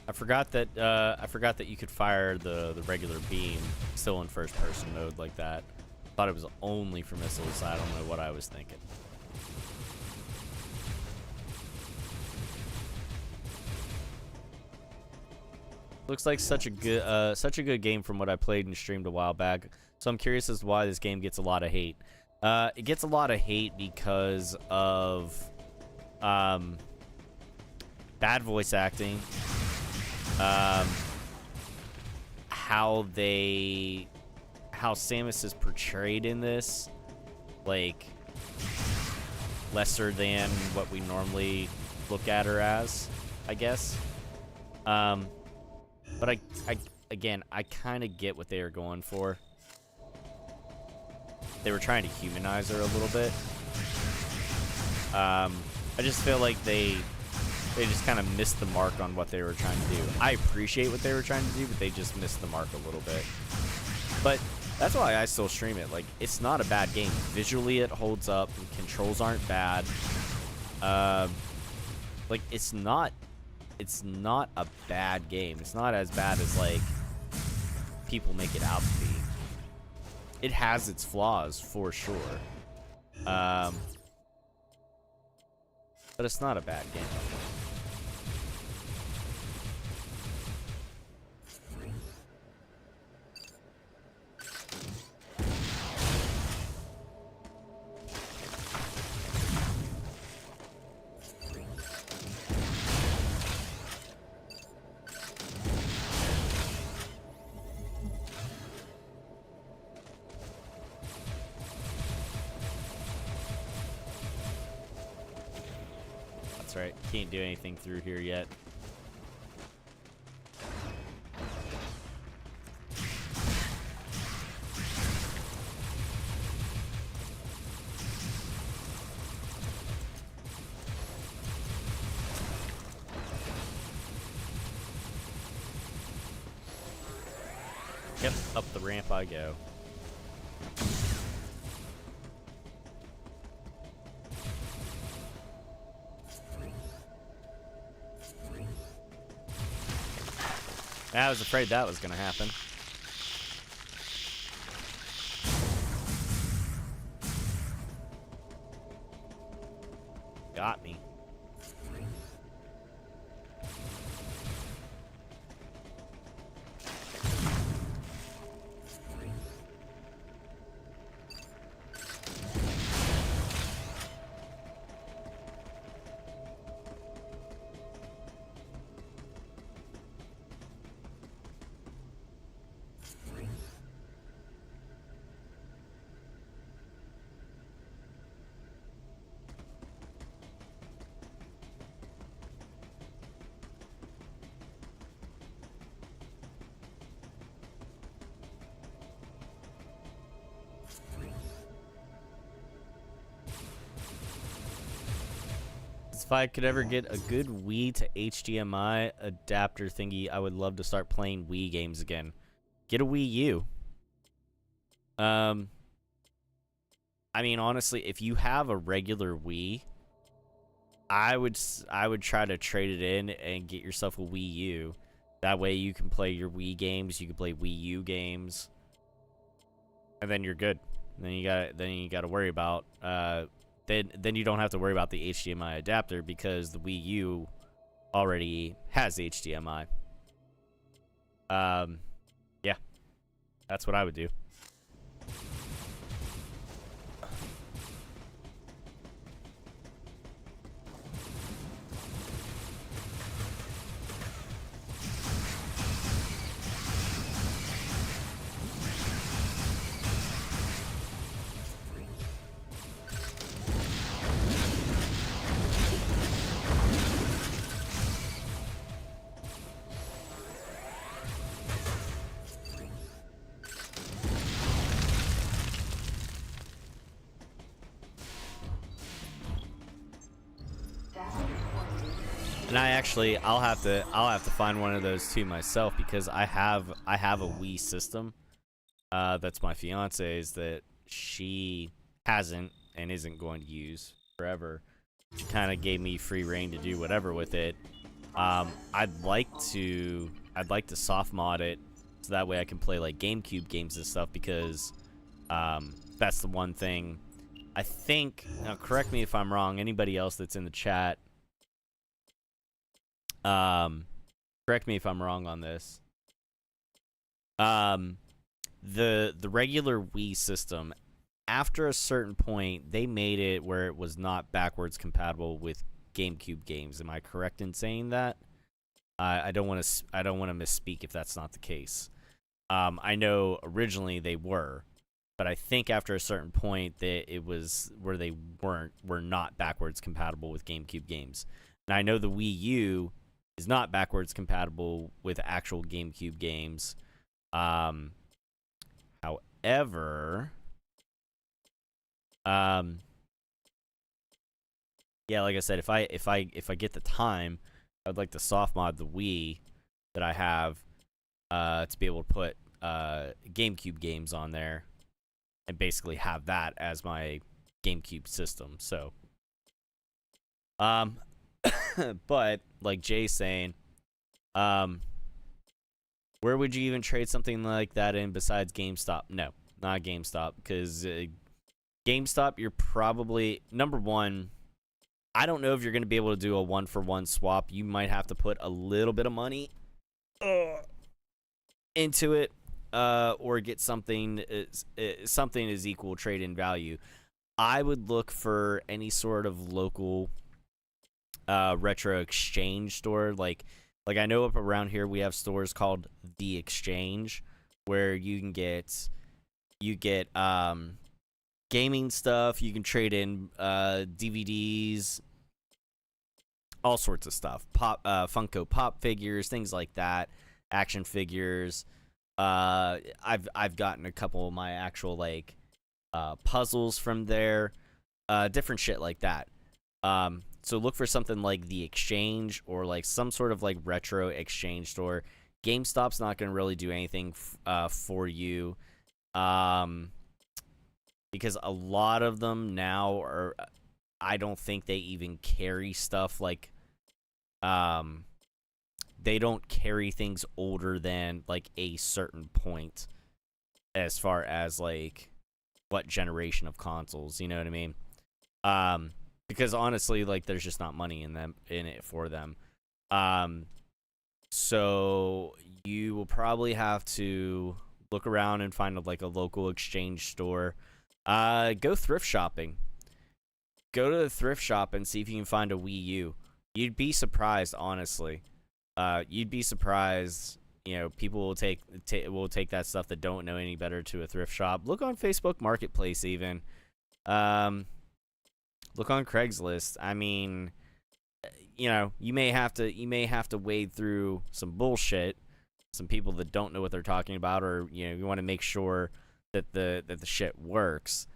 I forgot that you could fire the regular beam still in first person mode like that. Thought it was only for missiles. I don't know what I was thinking. Looks like such a good game from what I played and streamed a while back. So I'm curious as to why this game gets a lot of hate. It gets a lot of hate because of bad voice acting, how Samus is portrayed in this, like lesser than what we normally look at her as. I guess. But again, I kind of get what they were going for. They were trying to humanize her a little bit. I just feel like they just kind of missed the mark on what they were trying to do. I appreciate what they were trying to do, but they just missed the mark a little bit. But that's why I still stream it. Like, it's not a bad game. Visually, it holds up. And controls aren't bad. Like, it's not a bad game. It's not as bad as, like, people make it out to be. It has its flaws, for sure. But it's not a bad game. That's right. Can't do anything through here yet. Yep, up the ramp I go. I was afraid that was going to happen. Got me. If I could ever get a good Wii to HDMI adapter thingy, I would love to start playing Wii games again. Get a Wii U. I mean, honestly, if you have a regular Wii, I would try to trade it in and get yourself a Wii U. That way you can play your Wii games, you can play Wii U games, and then you're good. Then you got to worry about then you don't have to worry about the HDMI adapter because the Wii U already has HDMI. Yeah, that's what I would do. And I'll have to find one of those too myself because I have a Wii system. That's my fiance's that she hasn't and isn't going to use forever. She kind of gave me free reign to do whatever with it. I'd like to soft mod it so that way I can play like GameCube games and stuff because that's the one thing I think. Now, correct me if I'm wrong. Anybody else that's in the chat. Correct me if I'm wrong on this. The regular Wii system, after a certain point, they made it where it was not backwards compatible with GameCube games. Am I correct in saying that? I don't want to misspeak if that's not the case. I know originally they were, but I think after a certain point that it was where they were not backwards compatible with GameCube games. And I know the Wii U is not backwards compatible with actual GameCube games. However, yeah, like I said, if I get the time, I'd like to soft mod the Wii that I have to be able to put GameCube games on there and basically have that as my GameCube system. So, but like Jay's saying, where would you even trade something like that in besides GameStop? No, not GameStop, because GameStop, you're probably, number one, I don't know if you're going to be able to do a one-for-one swap. You might have to put a little bit of money into it, or get something is equal trade-in value. I would look for any sort of local retro exchange store. Like I know up around here we have stores called The Exchange, where you get gaming stuff. You can trade in DVDs, all sorts of stuff. Funko Pop figures, things like that. Action figures. I've gotten a couple of my actual like puzzles from there. Different shit like that. So look for something like The Exchange or like some sort of like retro exchange store. GameStop's not going to really do anything for you. Because a lot of them now are, I don't think they even carry stuff like, they don't carry things older than like a certain point as far as like what generation of consoles, you know what I mean? Because honestly, like there's just not money in it for them. So you will probably have to look around and find like a local exchange store. Go thrift shopping. Go to the thrift shop and see if you can find a Wii U. You'd be surprised, honestly. You'd be surprised. You know, people will take that stuff that don't know any better to a thrift shop. Look on Facebook Marketplace, even. Look on Craigslist. I mean, you know, you may have to wade through some bullshit, some people that don't know what they're talking about, or you know, you want to make sure that the shit works.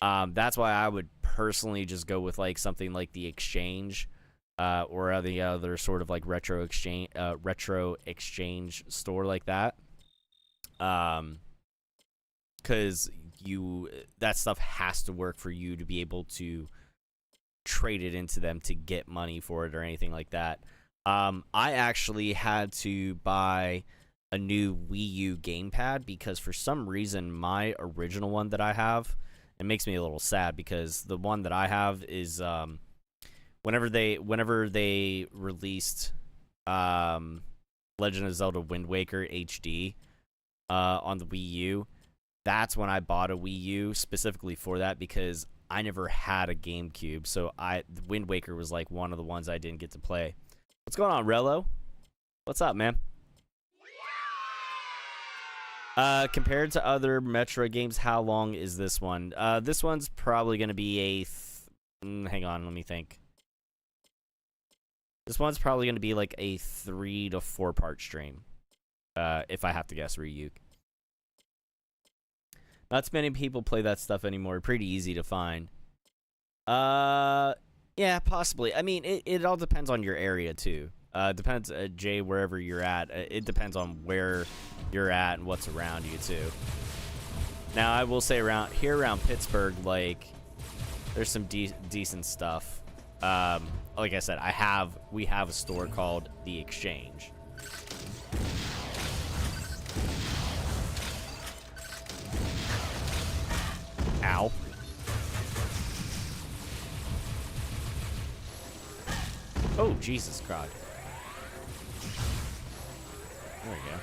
That's why I would personally just go with like something like The Exchange, or the other sort of like retro exchange store like that. Because that stuff has to work for you to be able to trade it into them to get money for it or anything like that. I actually had to buy a new Wii U gamepad because for some reason my original one that I have, it makes me a little sad because the one that I have is whenever they released Legend of Zelda Wind Waker HD on the Wii U, that's when I bought a Wii U specifically for that because I never had a GameCube, so Wind Waker was like one of the ones I didn't get to play. What's going on, Rello? What's up, man? Compared to other Metroid games, how long is this one? This one's probably going to be hang on, let me think. This one's probably going to be like a 3 to 4 part stream. If I have to guess, Ryuk. Not too many people play that stuff anymore. Pretty easy to find. Yeah, possibly. I mean, it all depends on your area, too. Depends, Jay, wherever you're at. It depends on where you're at and what's around you, too. Now, I will say around Pittsburgh, like, there's some decent stuff. Like I said, we have a store called The Exchange. Ow. Oh, Jesus God. There we go.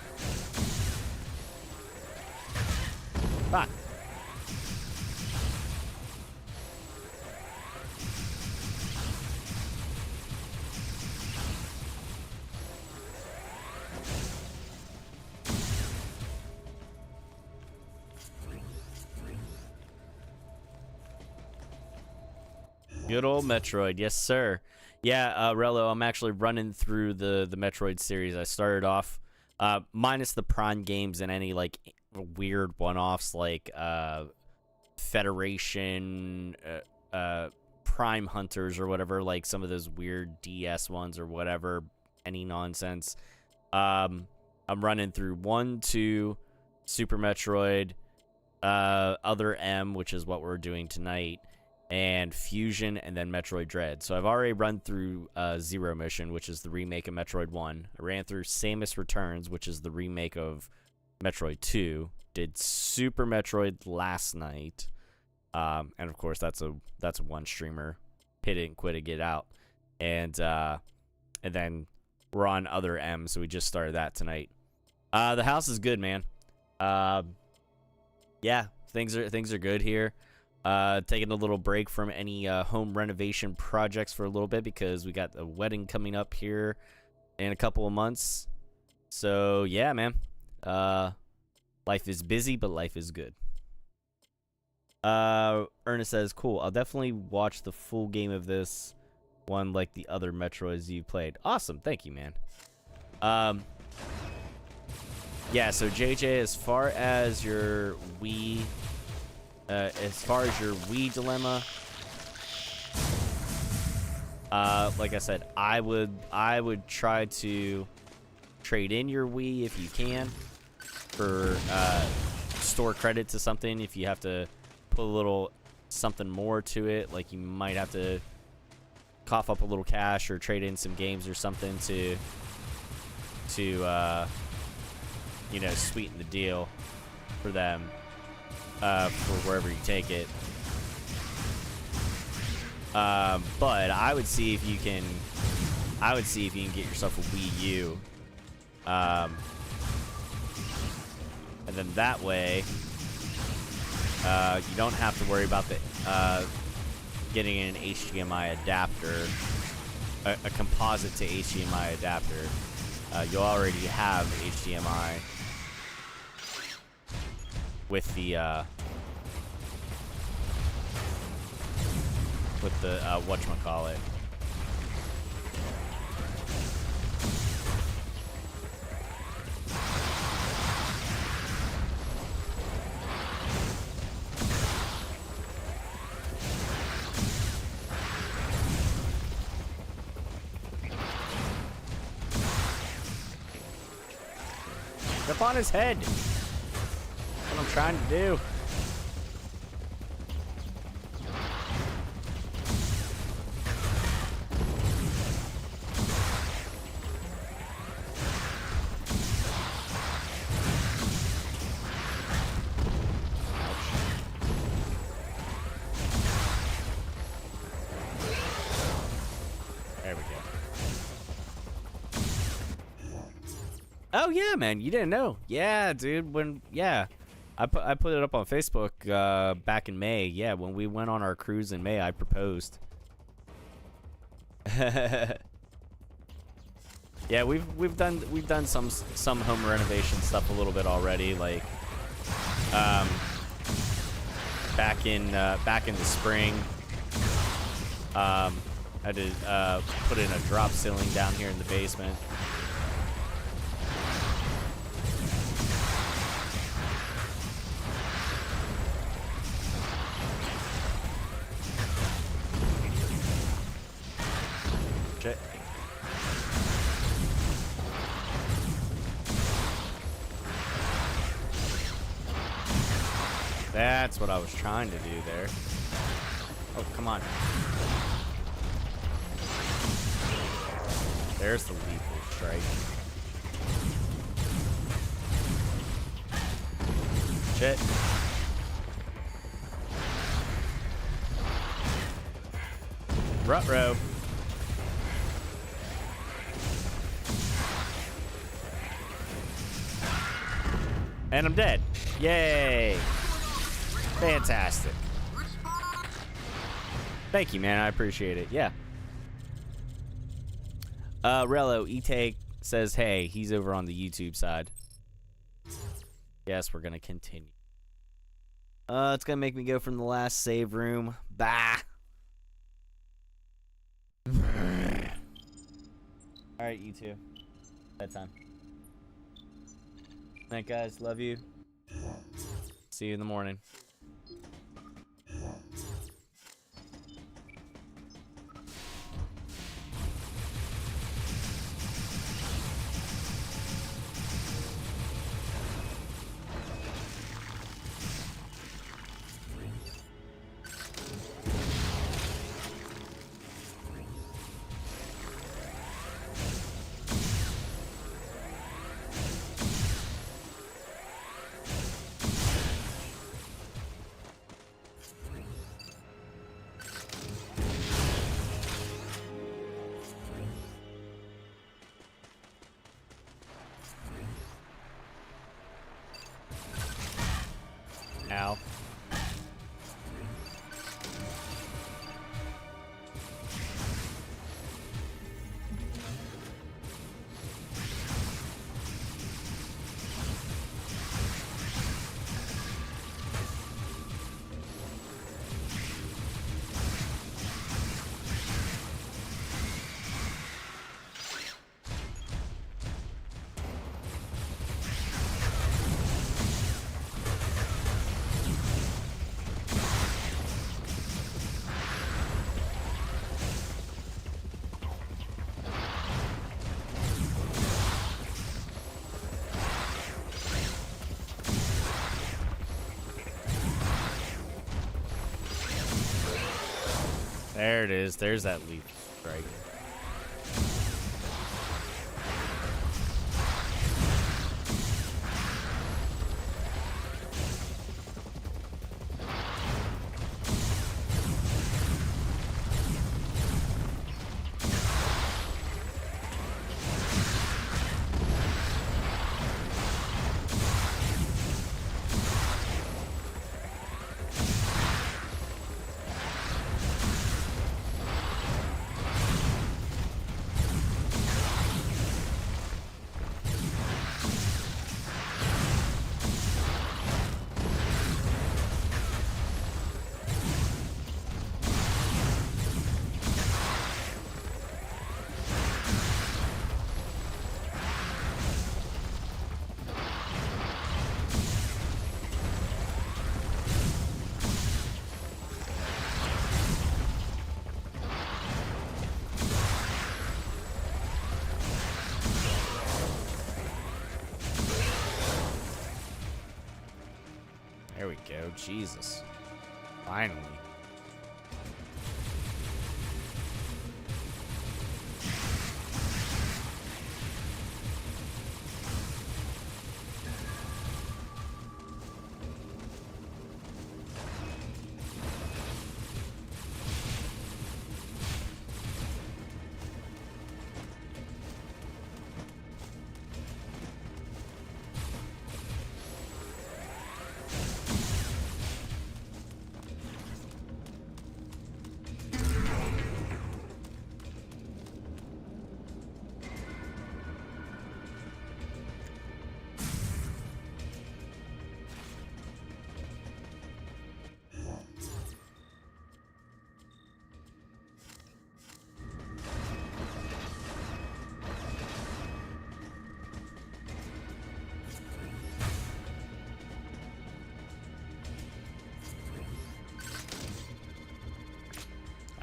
Fuck. Good old Metroid, yes sir. Yeah, Rello, I'm actually running through the Metroid series. I started off minus the Prime games and any like weird one-offs like Federation, Prime Hunters or whatever, like some of those weird DS ones or whatever, any nonsense. I'm running through 1, 2, Super Metroid, Other M, which is what we're doing tonight, and Fusion, and then Metroid Dread. So I've already run through Zero Mission, which is the remake of Metroid 1. I ran through Samus Returns, which is the remake of Metroid 2. Did Super Metroid last night. And of course that's a one streamer. Hit it and quit it, get out. And then we're on Other M, so we just started that tonight. The house is good, man. Yeah, things are good here. Taking a little break from any home renovation projects for a little bit because we got a wedding coming up here in a couple of months. So yeah, man. Life is busy, but life is good. Ernest says, cool. I'll definitely watch the full game of this one like the other Metroids you've played. Awesome. Thank you, man. Yeah, so JJ, as far as your Wii dilemma, like I said, I would try to trade in your Wii if you can for store credit to something. If you have to put a little something more to it, like you might have to cough up a little cash or trade in some games or something to you know, sweeten the deal for them for wherever you take it. But I would see if you can get yourself a Wii U, and then that way you don't have to worry about the getting an HDMI adapter, a composite to HDMI adapter. You'll already have HDMI with the whatchamacallit. Up on his head. That's what I'm trying to do. There we go. Oh yeah, man, you didn't know? Yeah, dude. I put it up on Facebook back in May. Yeah, when we went on our cruise in May, I proposed. Yeah, we've done some home renovation stuff a little bit already. Like back in the spring, I had to put in a drop ceiling down here in the basement. Shit. That's what I was trying to do there. Oh, come on. There's the lethal strike. Shit. Ruh-roh. And I'm dead. Yay. Fantastic. Thank you, man. I appreciate it. Yeah. Rello, E-Take says, hey, he's over on the YouTube side. Yes, we're going to continue. It's going to make me go from the last save room. Bah. Alright, you too. Bedtime. Night, guys. Love you. See you in the morning. Ow. There it is. There's that leaf strike. There we go. Jesus. Finally.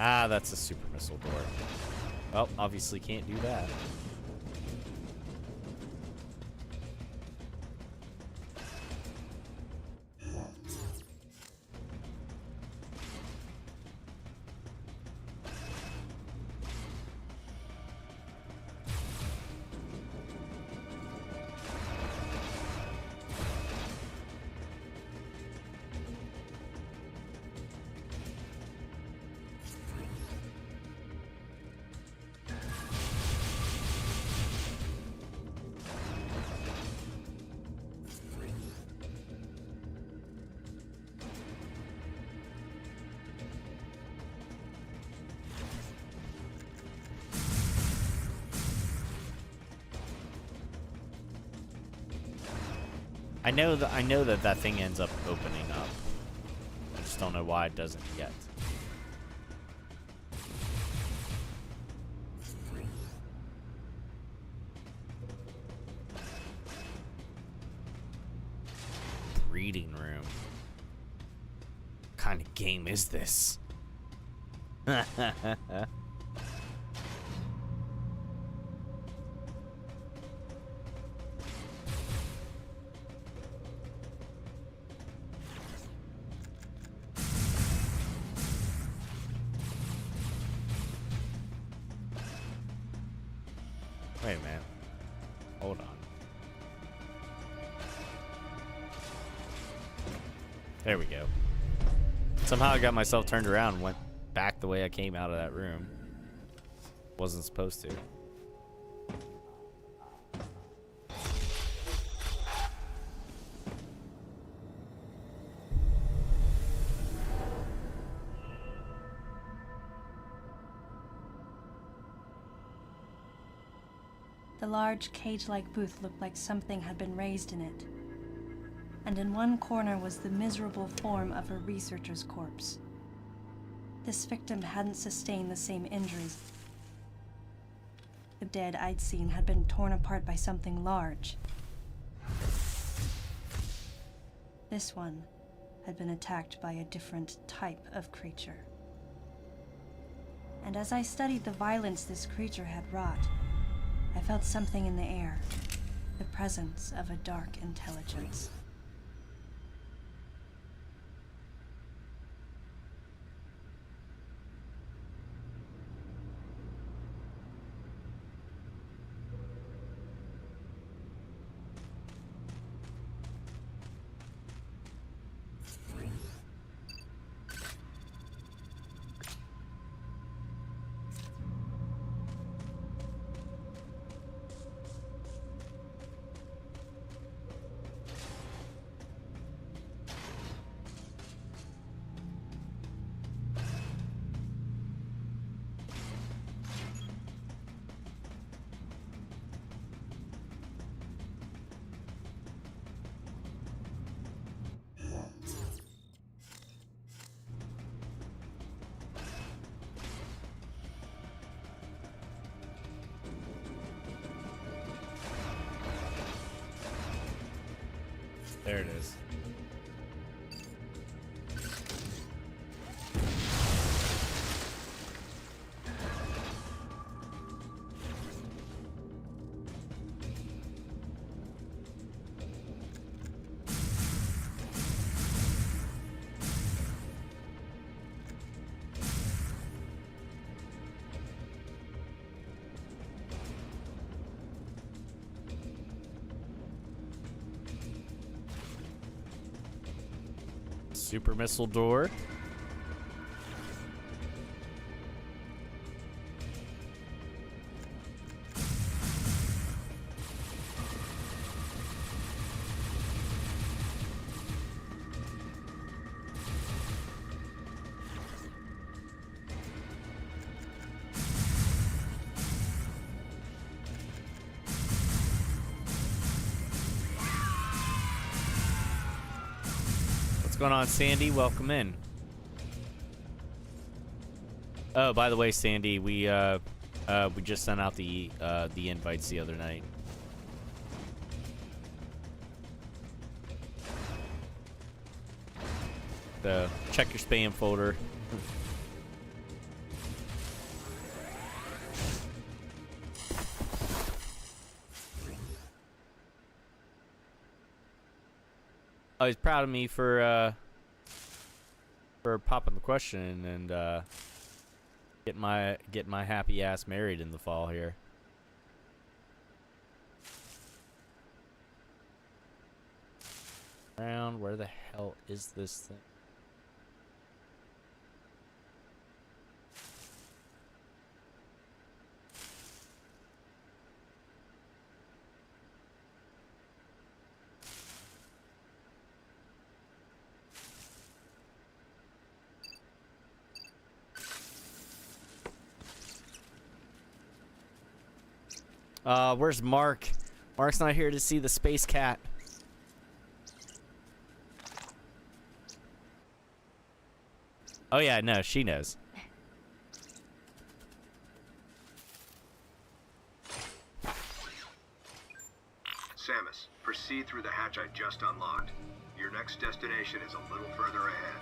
Ah, that's a super missile door. Well, obviously can't do that. I know that that thing ends up opening up. I just don't know why it doesn't yet. game is this? Wait a minute. Hold on. There we go. Somehow I got myself turned around and went back the way I came out of that room. Wasn't supposed to. The large cage-like booth looked like something had been raised in it. And in one corner was the miserable form of a researcher's corpse. This victim hadn't sustained the same injuries. The dead I'd seen had been torn apart by something large. This one had been attacked by a different type of creature. And as I studied the violence this creature had wrought, I felt something in the air, the presence of a dark intelligence. There it is. Super missile door. What's going on, Sandy? Welcome in. Oh, by the way, Sandy, we just sent out the invites the other night. So check your spam folder. Oh, he's proud of me for popping the question and getting my happy ass married in the fall here. Around, where the hell is this thing? Where's Mark? Mark's not here to see the space cat. Oh yeah, no, she knows. Samus, proceed through the hatch I just unlocked. Your next destination is a little further ahead.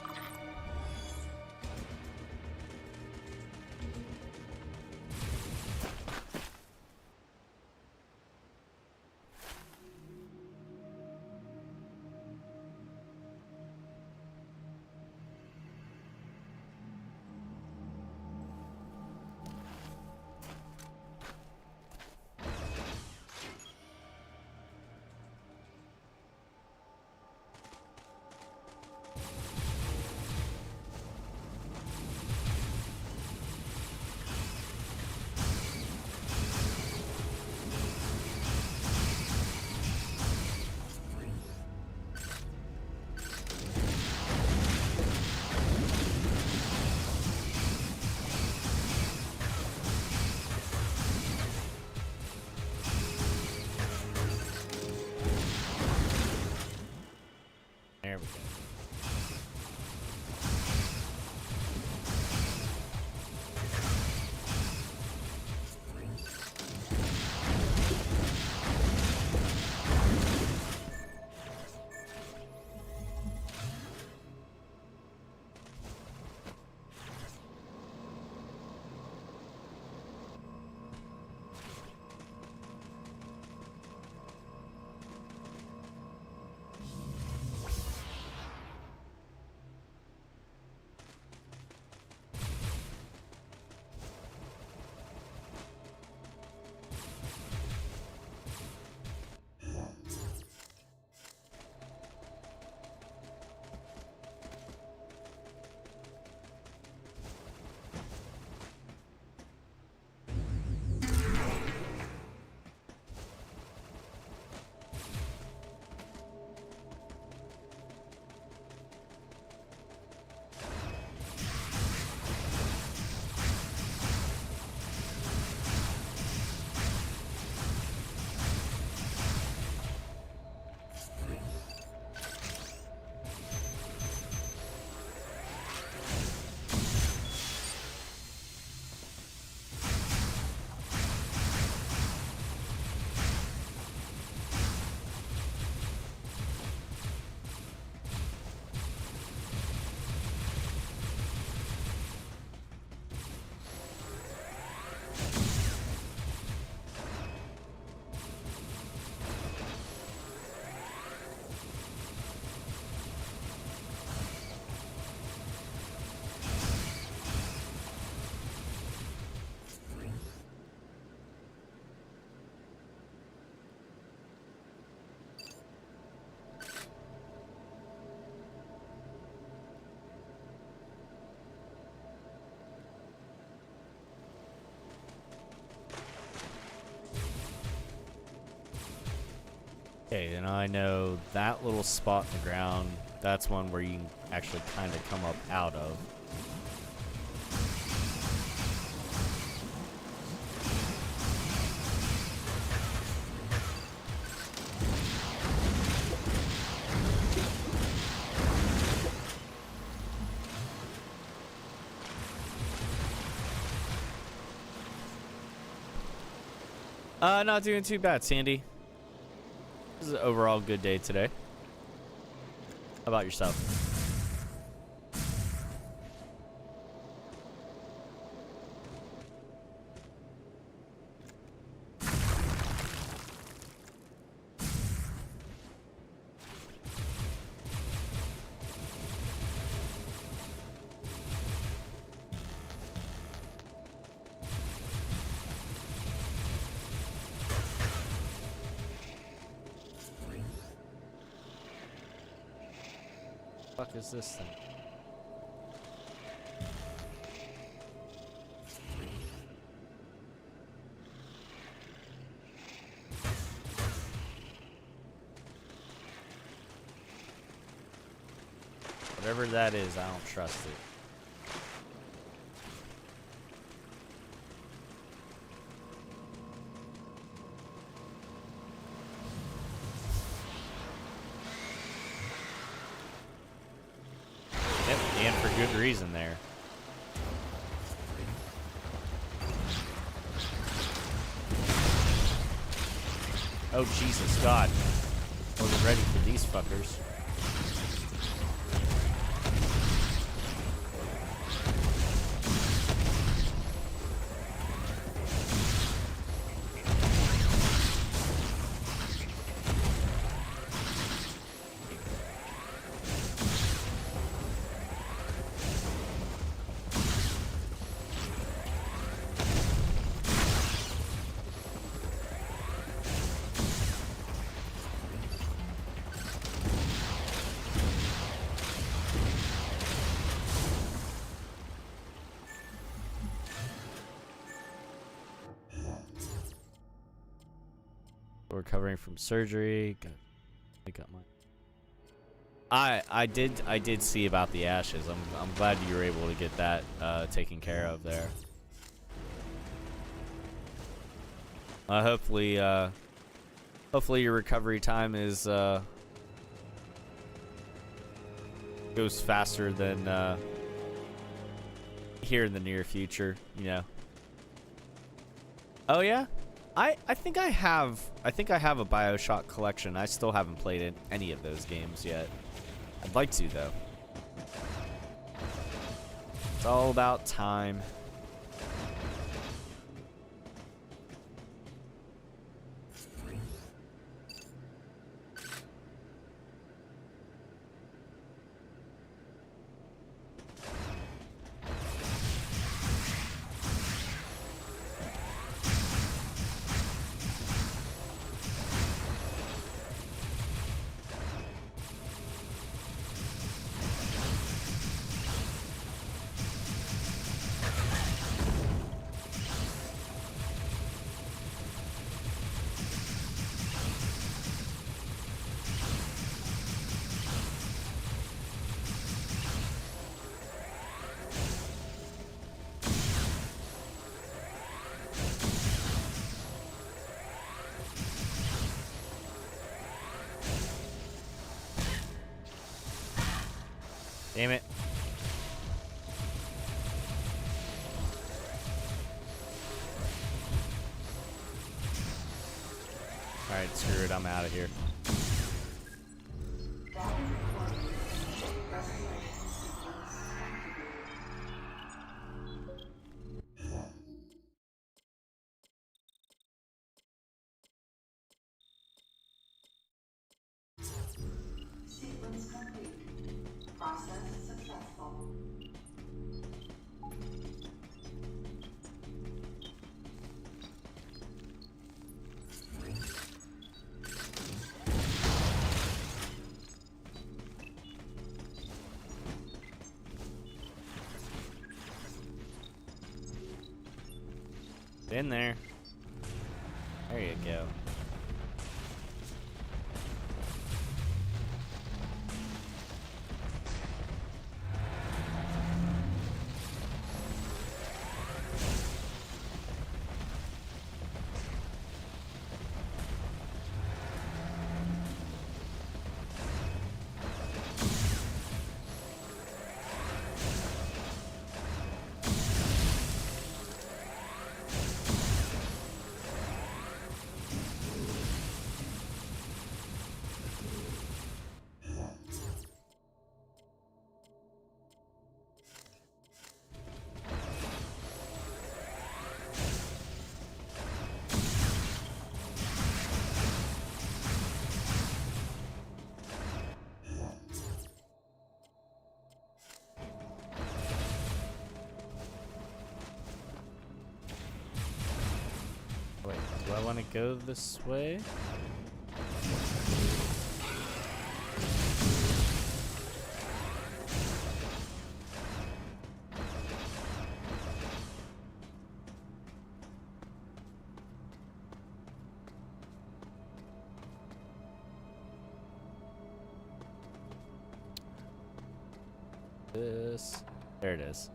Okay, and I know that little spot in the ground, that's one where you can actually kind of come up out of. Not doing too bad, Sandy. This is an overall good day today. How about yourself? What the fuck is this thing? Whatever that is, I don't trust it. Yep, and for good reason there. Oh, Jesus, God. Wasn't ready for these fuckers. Recovering from surgery. I got my. I did see about the ashes. I'm glad you were able to get that taken care of there. Hopefully your recovery time is goes faster than here in the near future, you know. Oh yeah? I think I have a BioShock collection. I still haven't played any of those games yet. I'd like to though. It's all about time. Damn it. Alright, screw it, I'm out of here. Sequence complete. Process successful. In there. There you go. want to go this way? This. There it is.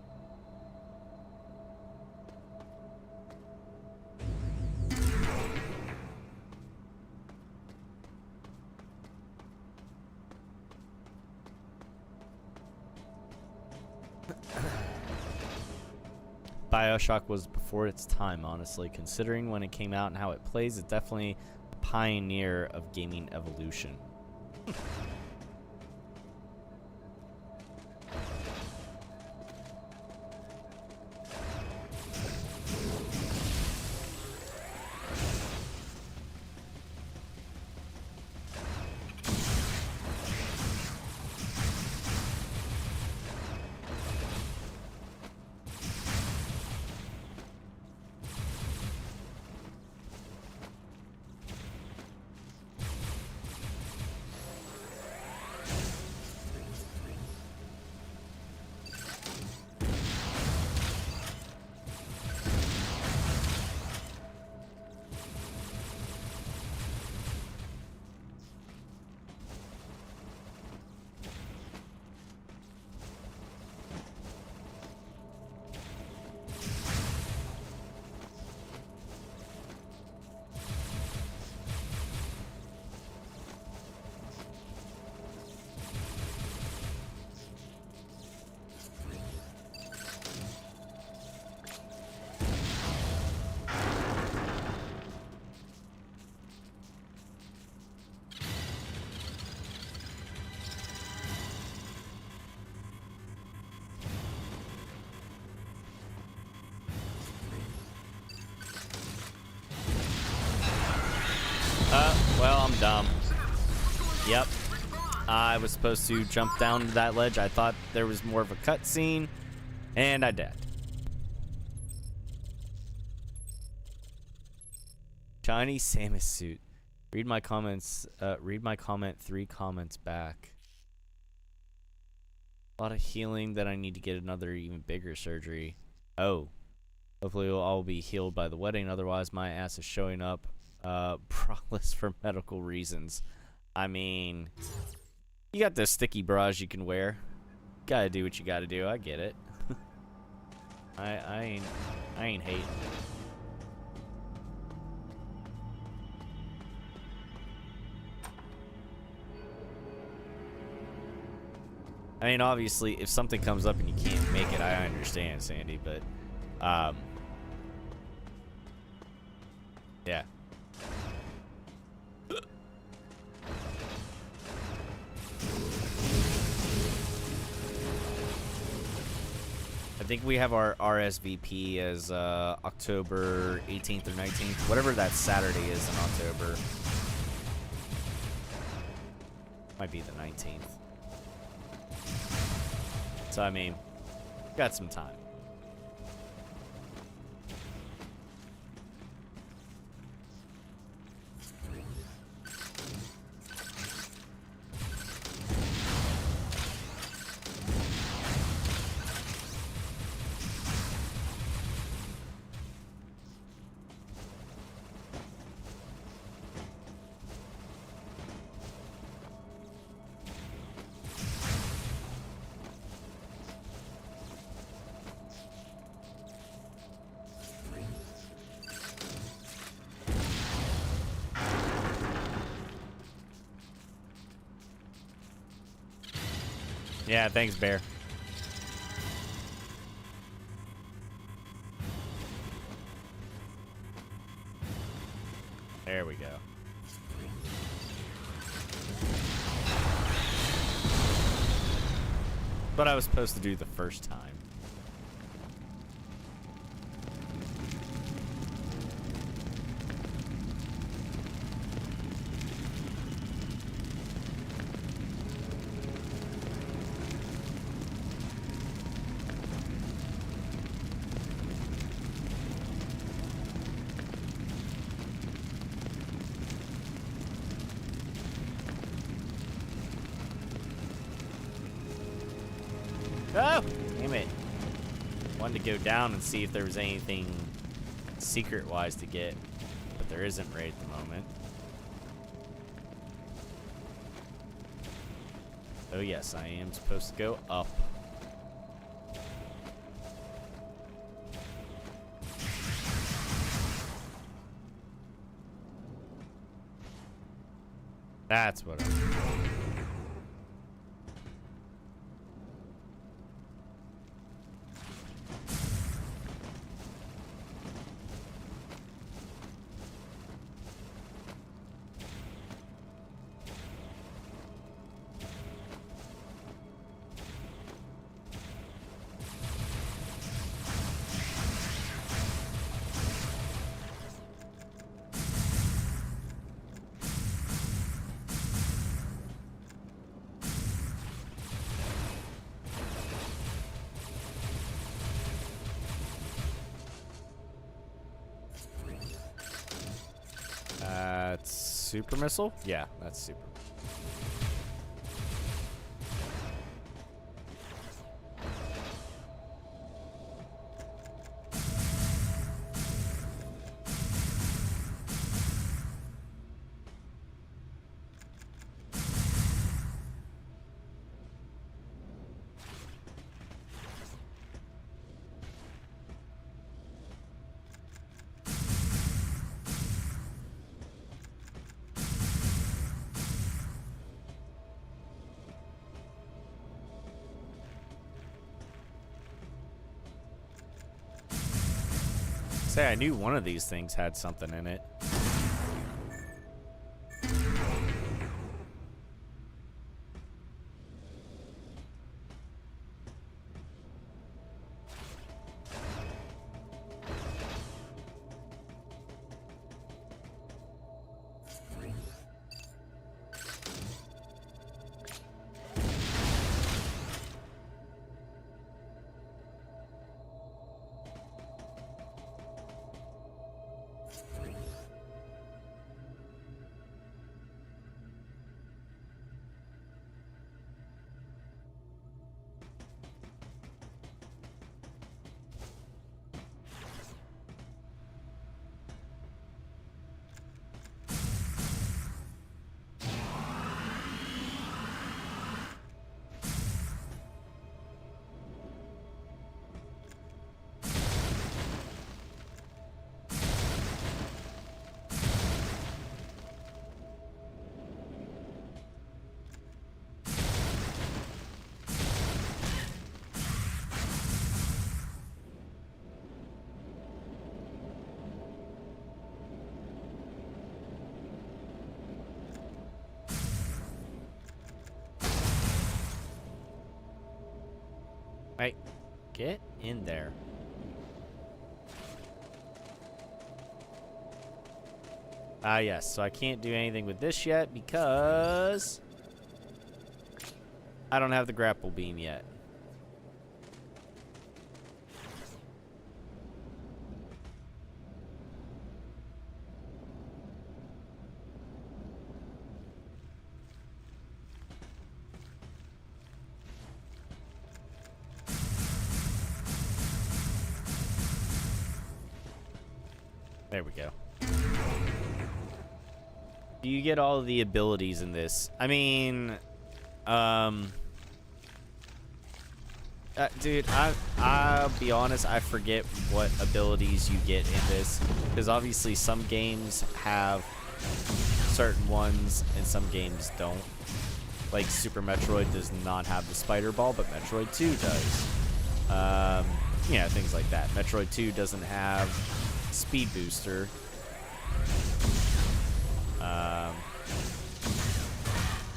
BioShock was before its time, honestly. Considering when it came out and how it plays, it's definitely a pioneer of gaming evolution. Well, I'm dumb. Yep. I was supposed to jump down that ledge. I thought there was more of a cutscene, and I died. Shiny Samus suit. Read my comments. Read my comment 3 comments back. A lot of healing that I need to get another even bigger surgery. Oh. Hopefully we'll all be healed by the wedding. Otherwise, my ass is showing up braless for medical reasons. I mean, you got those sticky bras you can wear. Gotta do what you gotta do. I get it. I ain't hating. I mean, obviously, if something comes up and you can't make it, I understand, Sandy, but yeah. I think we have our RSVP as October 18th or 19th, whatever that Saturday is in October. Might be the 19th. So, I mean, got some time. Yeah, thanks, Bear. There we go. But I was supposed to do the first time. Oh, damn it. Wanted to go down and see if there was anything secret-wise to get, but there isn't right at the moment. Oh yes, I am supposed to go up. That's what I'm... That's super missile? Yeah, that's super. Say, I knew one of these things had something in it. Right, get in there. Ah, yes, so I can't do anything with this yet because I don't have the grapple beam yet. There we go. Do you get all of the abilities in this? I mean, dude, I'll be honest, I forget what abilities you get in this, because obviously some games have certain ones and some games don't. Like Super Metroid does not have the spider ball, but Metroid 2 does. Yeah, things like that. Metroid 2 doesn't have speed booster.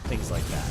Things like that.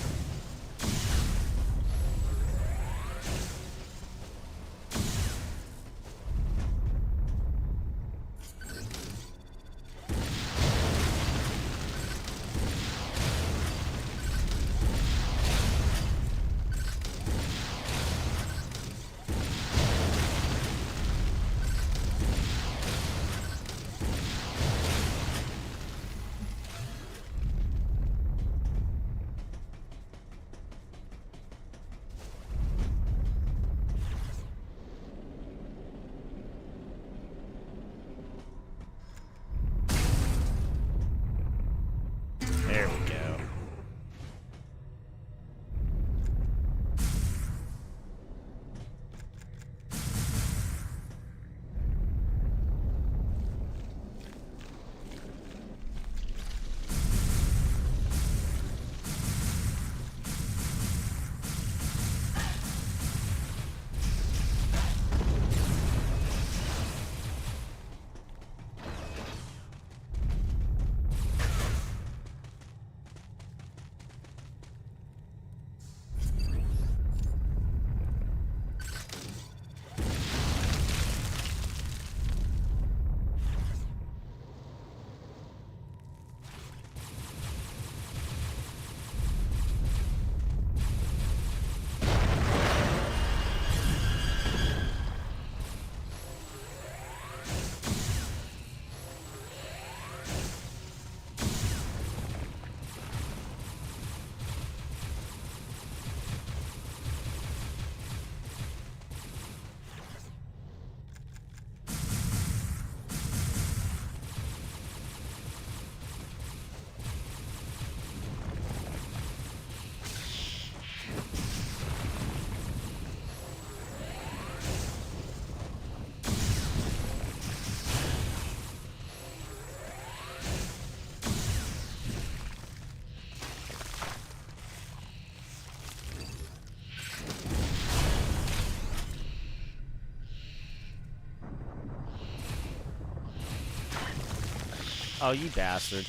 Oh, you bastard.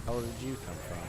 Where did you come from?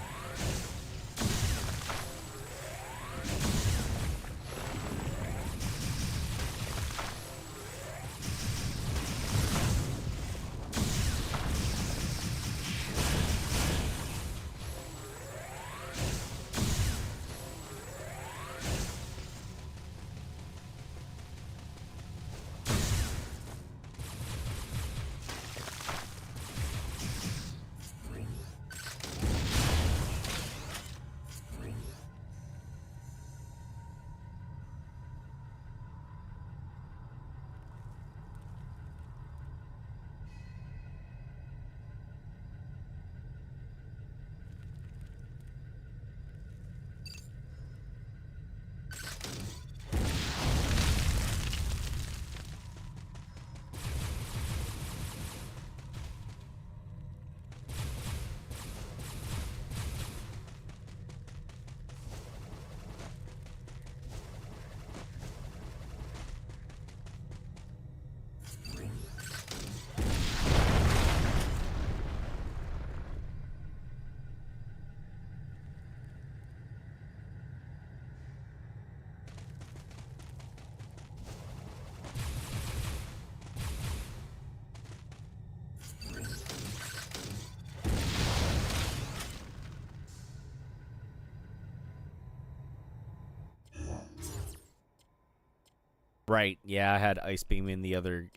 Right. Yeah, I had Ice Beam in the other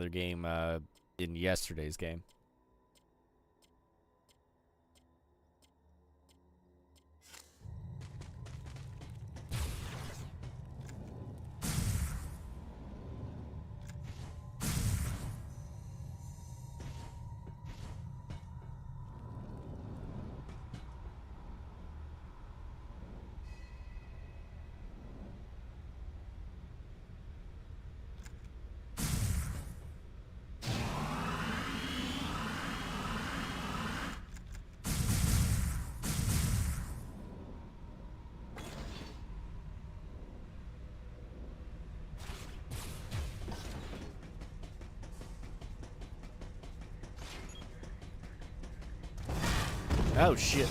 game, in yesterday's game. Oh, shit.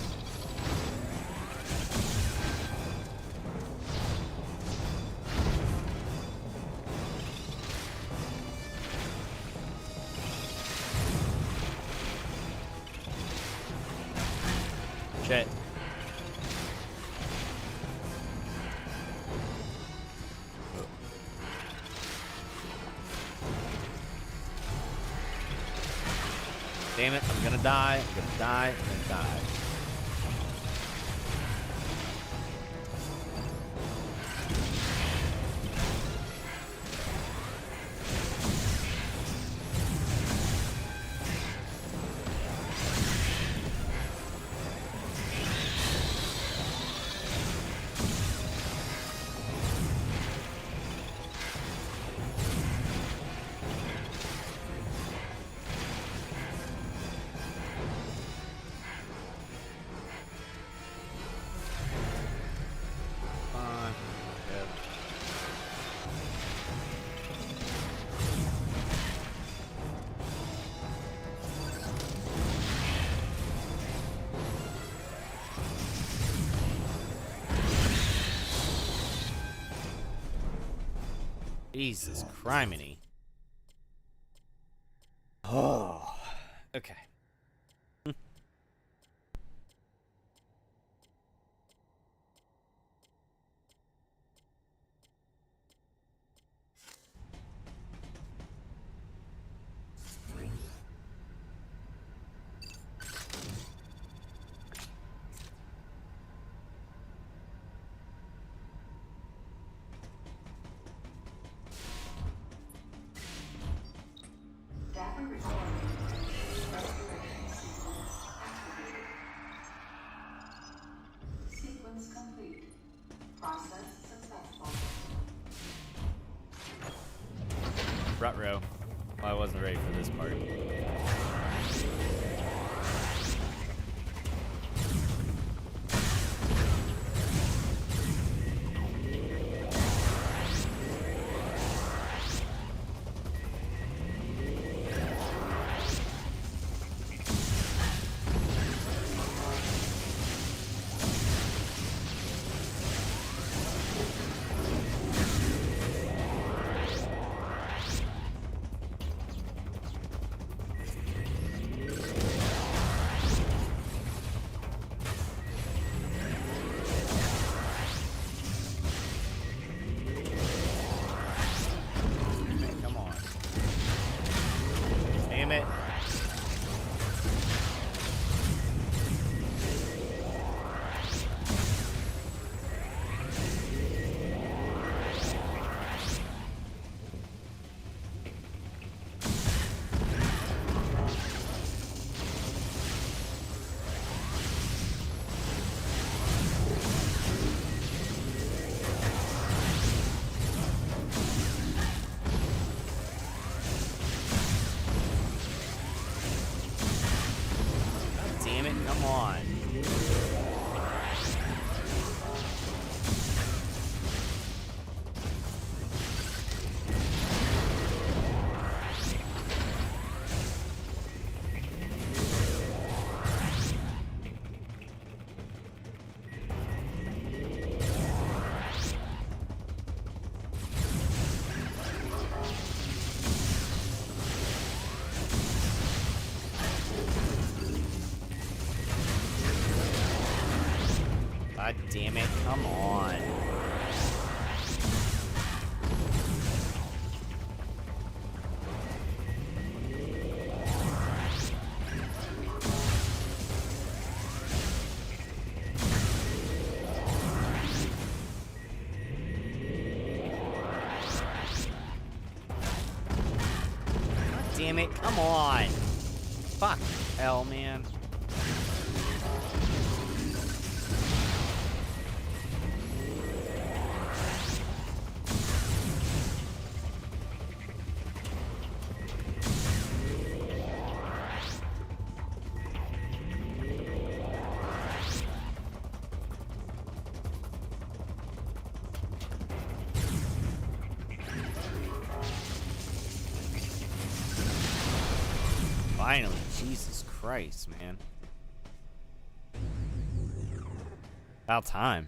Shit. Damn it, I'm gonna die, I'm gonna die, I'm gonna die. Jesus criminy. Oh, okay. Data recording. Restoration sequence activated. Sequence complete. Process successful. Ruh-roh. Well, I wasn't ready for this part. damn it. Damn it, come on. God damn it, come on. God damn it, come on. Fuck hell, man. Finally, Jesus Christ, man. About time.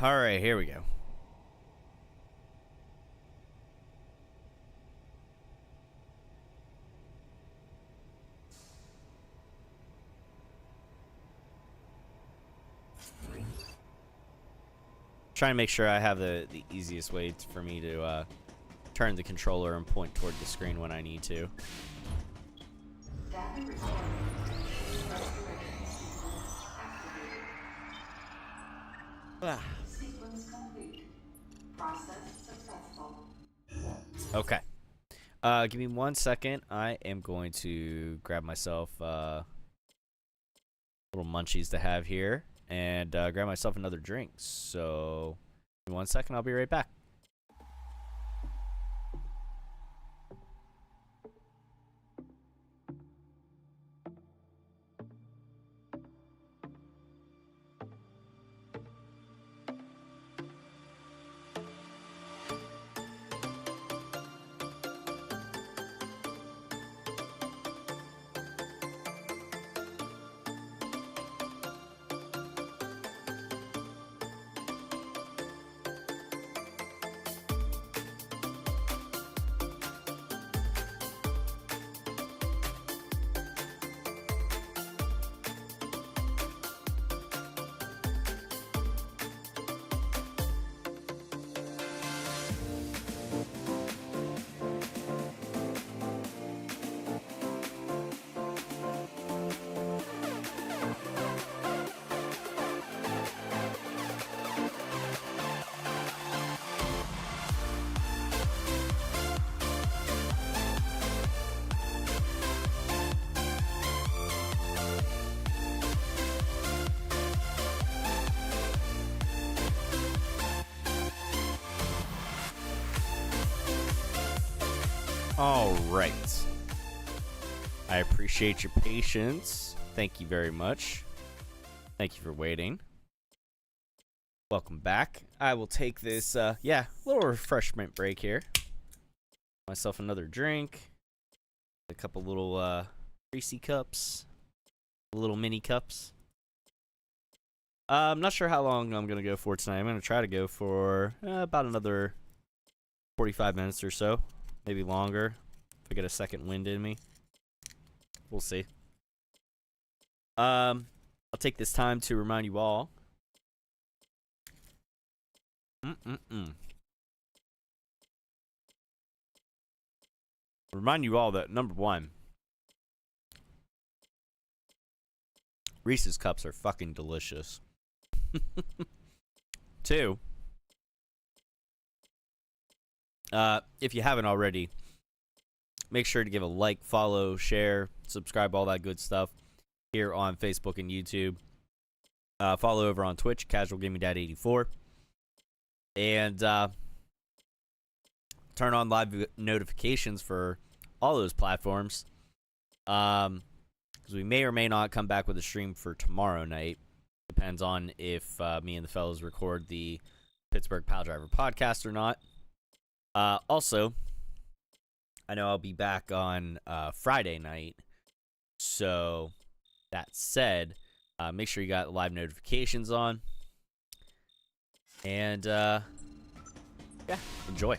Alright, here we go. Trying to make sure I have the easiest way for me to turn the controller and point toward the screen when I need to. Data recording. Restoration sequence activated. Sequence complete. Process successful. Okay. Give me 1 second. I am going to grab myself little munchies to have here and grab myself another drink. So, in 1 second, I'll be right back. All right. I appreciate your patience. Thank you very much. Thank you for waiting. Welcome back. I will take this, little refreshment break here. Myself another drink. A couple little, greasy cups. Little mini cups. I'm not sure how long I'm going to go for tonight. I'm going to try to go for about another 45 minutes or so. Maybe longer. If I get a second wind in me. We'll see. I'll take this time to remind you all. Remind you all that, number one, Reese's Cups are fucking delicious. 2, if you haven't already, make sure to give a like, follow, share, subscribe, all that good stuff here on Facebook and YouTube. Follow over on Twitch, Casual Gaming Dad 84, and turn on live notifications for all those platforms. Because we may or may not come back with a stream for tomorrow night. Depends on if me and the fellows record the Pittsburgh Pile Driver podcast or not. Also, I know I'll be back on Friday night. So, that said, make sure you got live notifications on. And, yeah, enjoy.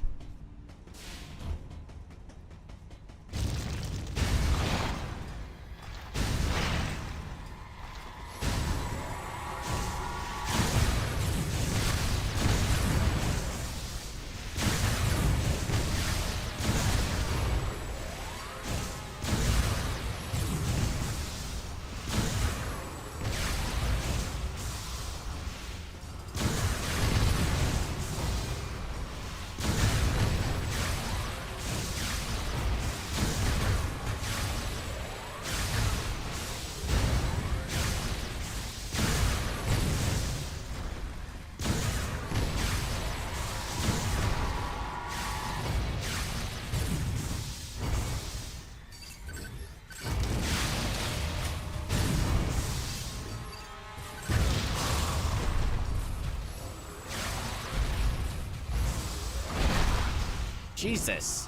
Jesus.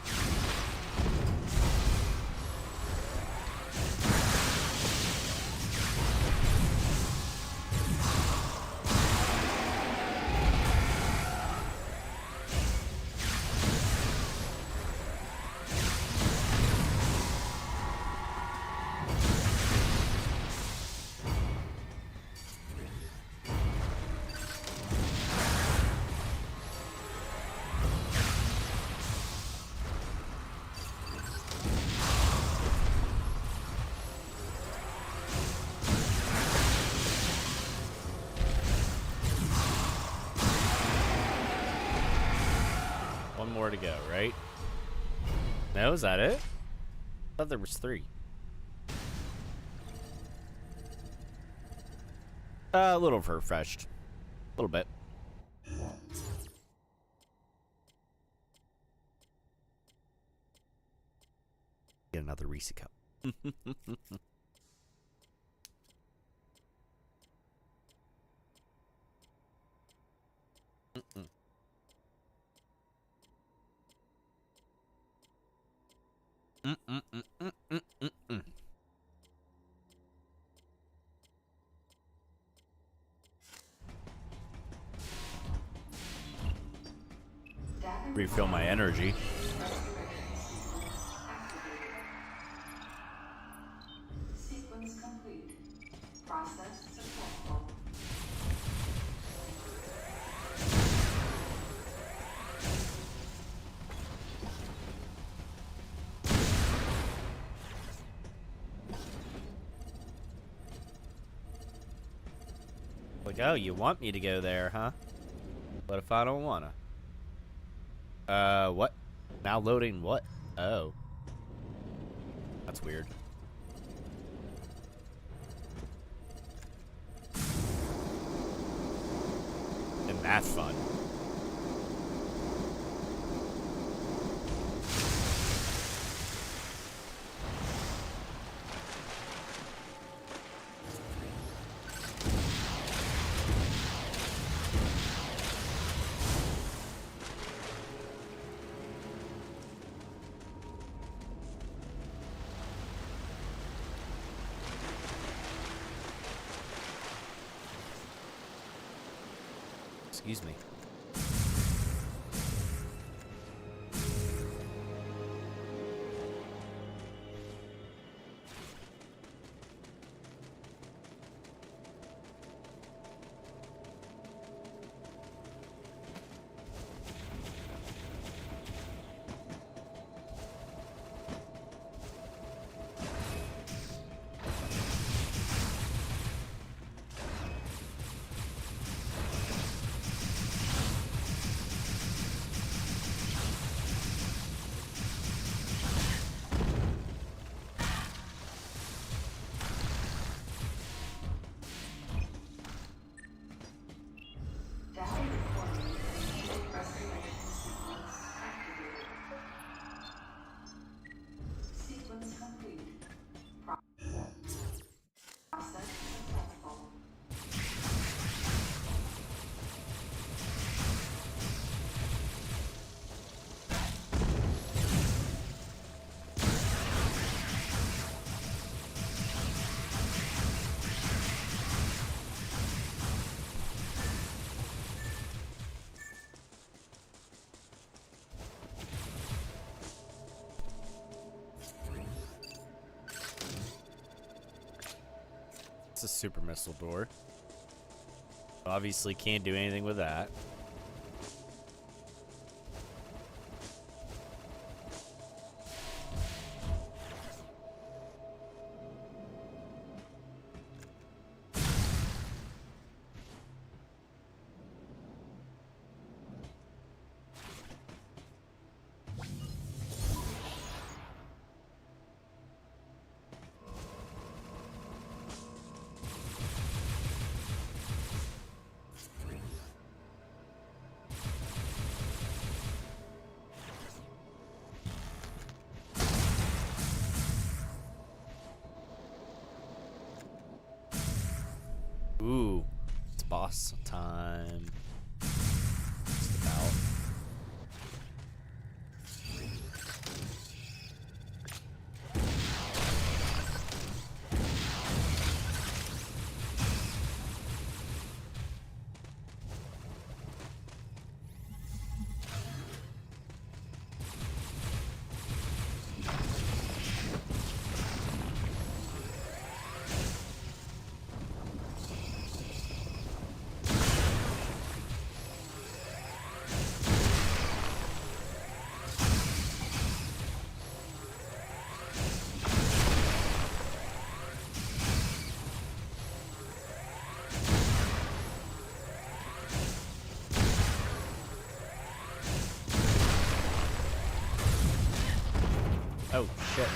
More to go, right? No, is that it? I thought there was 3. A little refreshed. A little bit. Get another Reese cup. Refill my energy. Sequence complete. Process successful. Like, oh, you want me to go there, huh? What if I don't wanna? What? Now loading what? Oh. That's weird. Isn't that fun? Excuse me. It's a super missile door. Obviously can't do anything with that. Ooh, it's boss time. Just about. Oh, shit.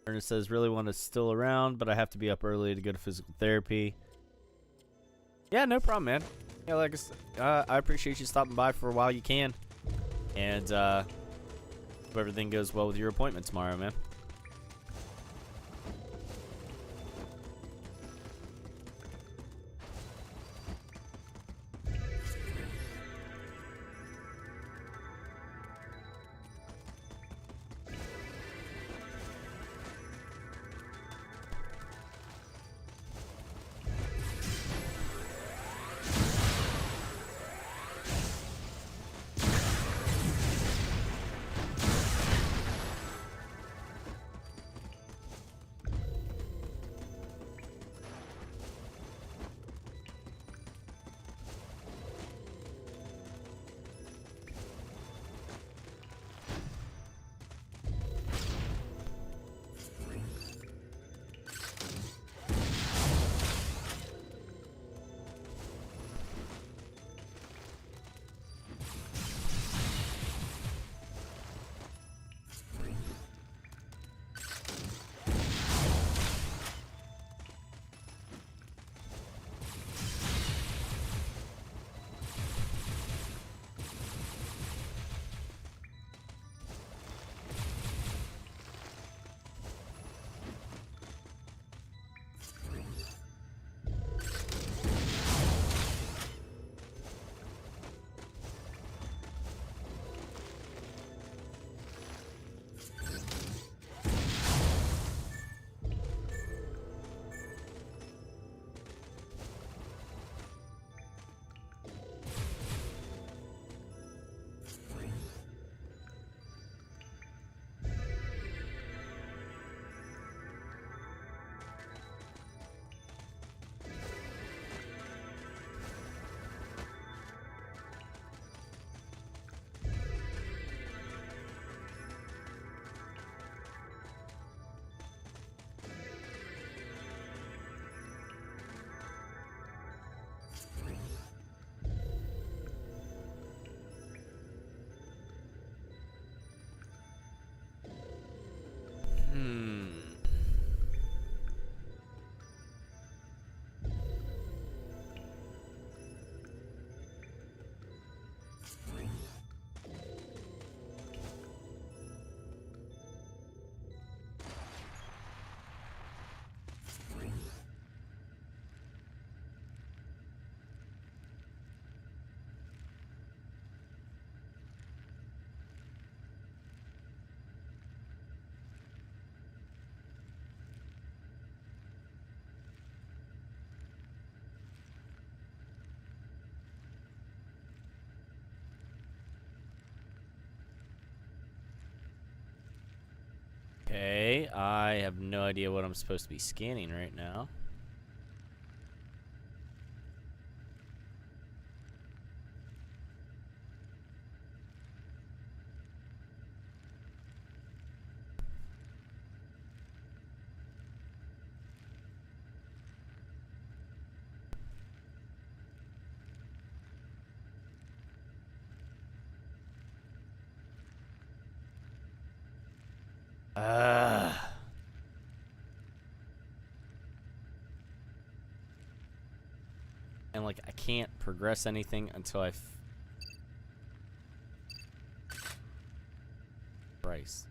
Ernest says, really want to still around, but I have to be up early to go to physical therapy. Yeah, no problem, man. Yeah, like I said, I appreciate you stopping by for a while you can. And hope everything goes well with your appointment tomorrow, man. Okay, I have no idea what I'm supposed to be scanning right now. And like I can't progress anything until I Christ.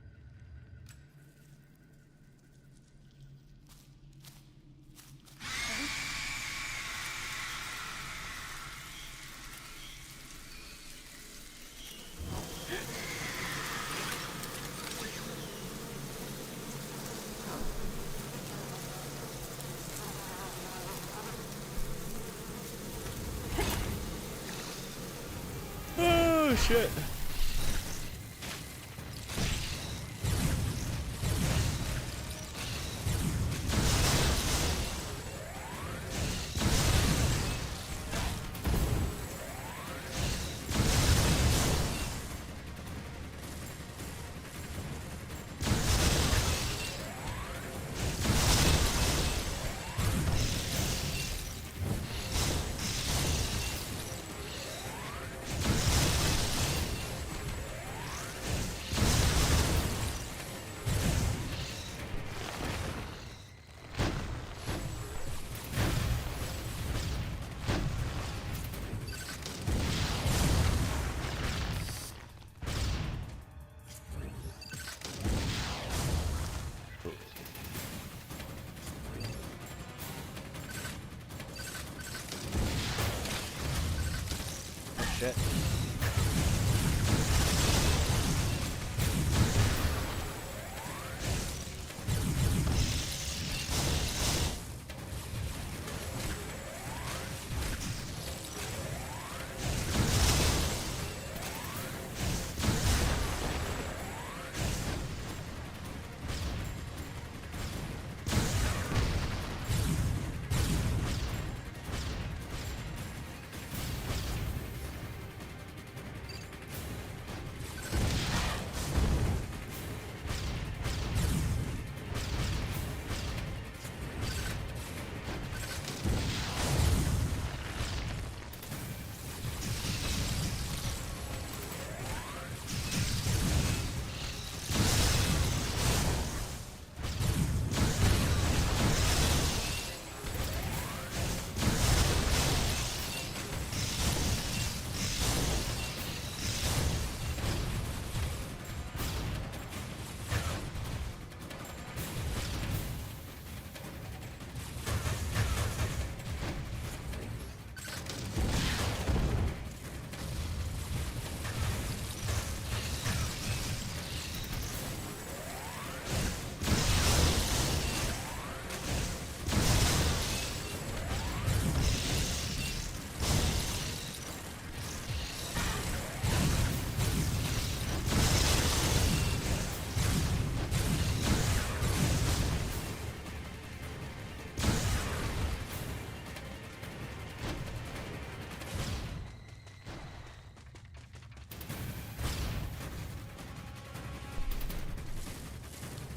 Oh shit. Shit.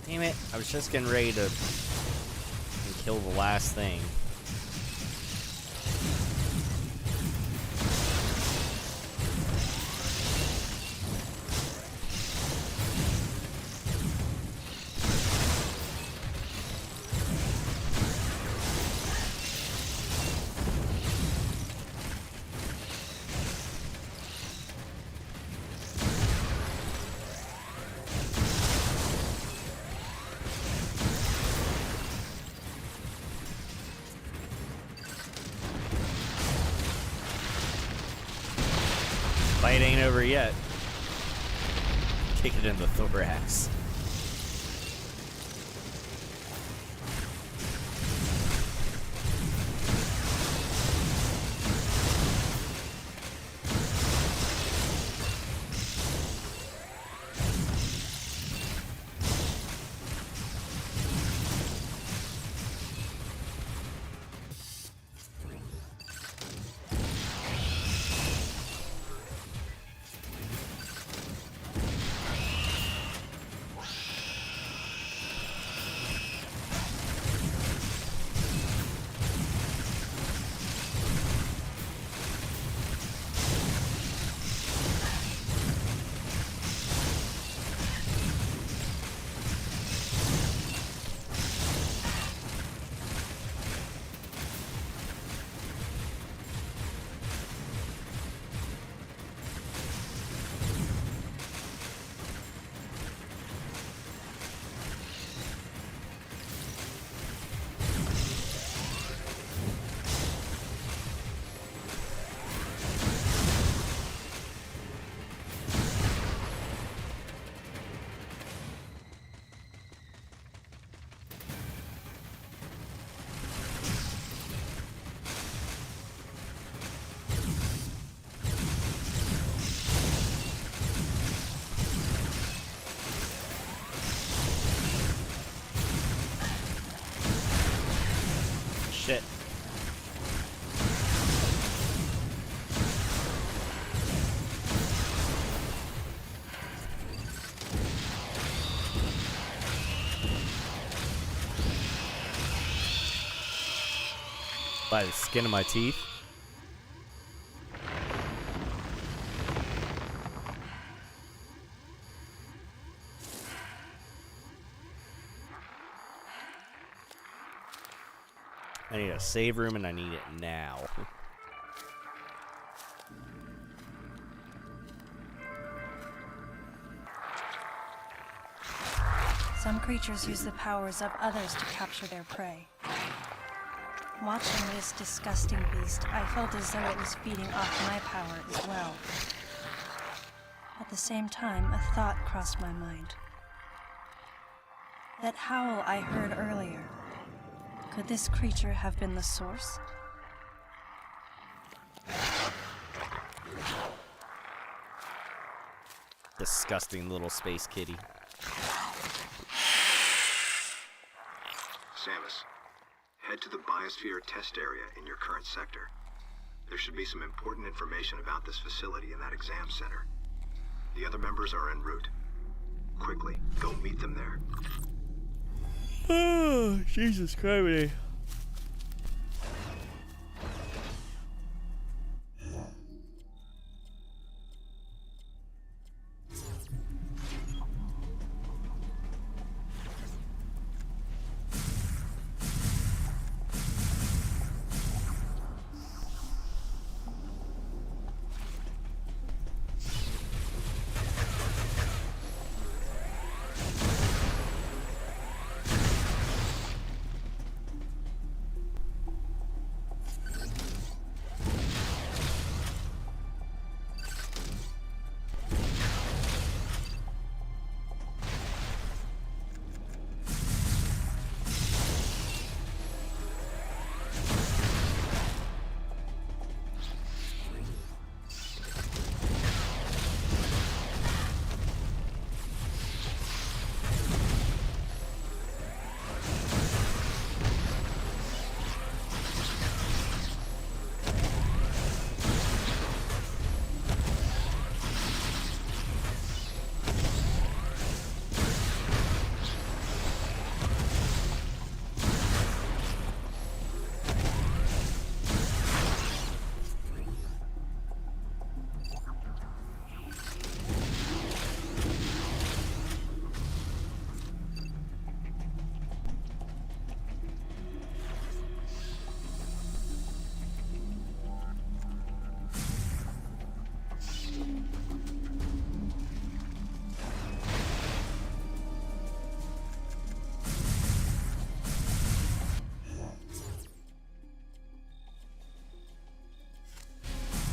Damn it, I was just getting ready to kill the last thing. Fight ain't over yet. Kick it in the thorax. By the skin of my teeth. I need a save room and I need it now. Some creatures use the powers of others to capture their prey. Watching this disgusting beast, I felt as though it was feeding off my power as well. At the same time, a thought crossed my mind. That howl I heard earlier, could this creature have been the source? Disgusting little space kitty. Samus, head to the biosphere test area in your current sector. There should be some important information about this facility in that exam center. The other members are en route. Quickly, go meet them there. Oh, Jesus Christ.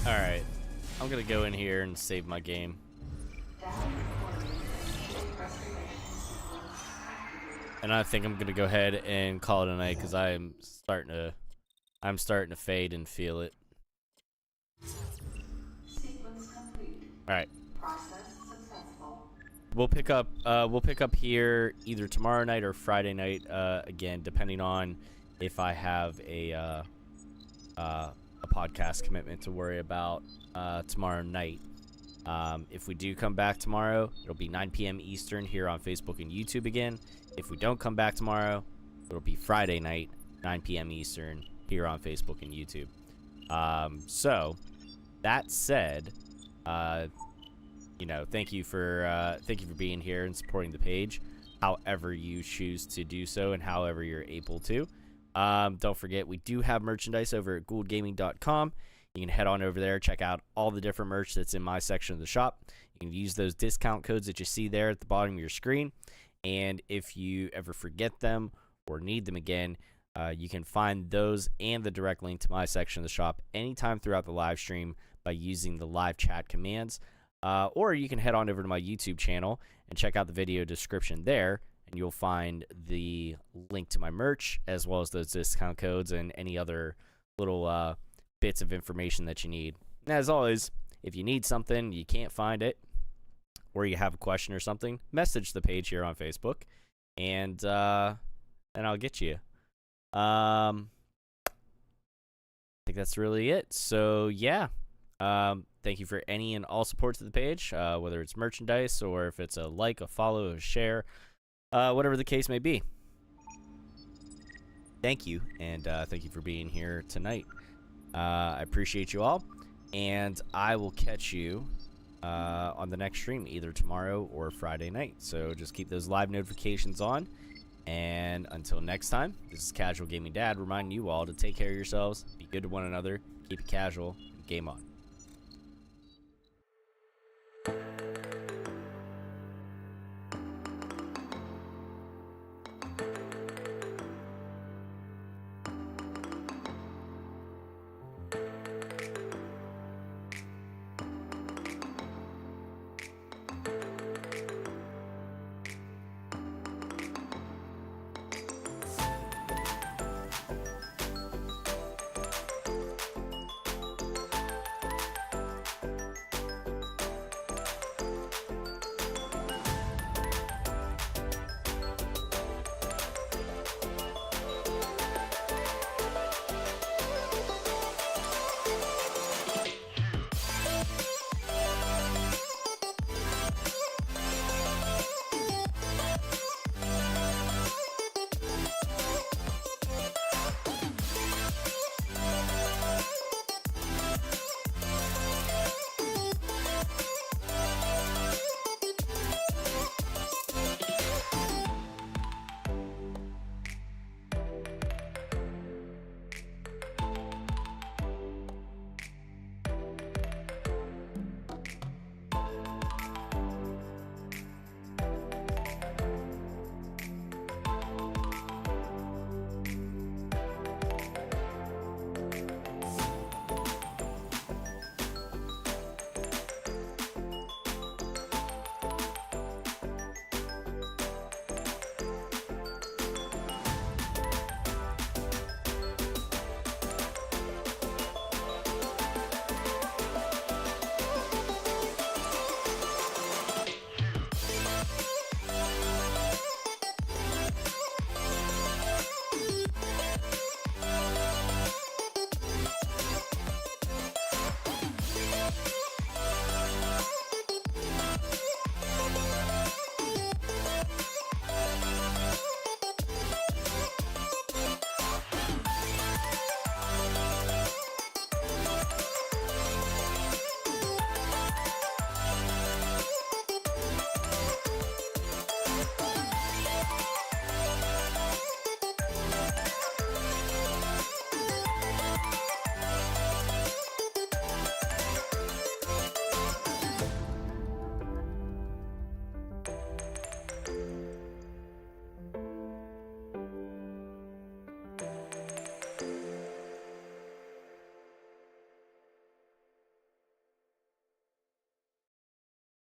Alright, I'm gonna go in here and save my game. And I think I'm gonna go ahead and call it a night because I'm starting to fade and feel it. Alright. We'll pick up here either tomorrow night or Friday night, again, depending on if I have a podcast commitment to worry about tomorrow night. If we do come back tomorrow, it'll be 9 p.m. Eastern here on Facebook and YouTube again. If we don't come back tomorrow, it'll be Friday night, 9 p.m. Eastern here on Facebook and YouTube. So, that said, you know, thank you for being here and supporting the page, however you choose to do so and however you're able to. Don't forget, we do have merchandise over at gouldgaming.com. You can head on over there, check out all the different merch that's in my section of the shop. You can use those discount codes that you see there at the bottom of your screen. And if you ever forget them or need them again, you can find those and the direct link to my section of the shop anytime throughout the live stream by using the live chat commands. Or you can head on over to my YouTube channel and check out the video description there, and you'll find the link to my merch as well as those discount codes and any other little bits of information that you need. And as always, if you need something, you can't find it, or you have a question or something, message the page here on Facebook, and I'll get you. I think that's really it. So yeah, thank you for any and all support to the page, whether it's merchandise or if it's a like, a follow, a share, whatever the case may be. thank you, and thank you for being here tonight. I appreciate you all, and I will catch you on the next stream, either tomorrow or Friday night. So just keep those live notifications on. And until next time, this is Casual Gaming Dad reminding you all to take care of yourselves, be good to one another, keep it casual, and game on.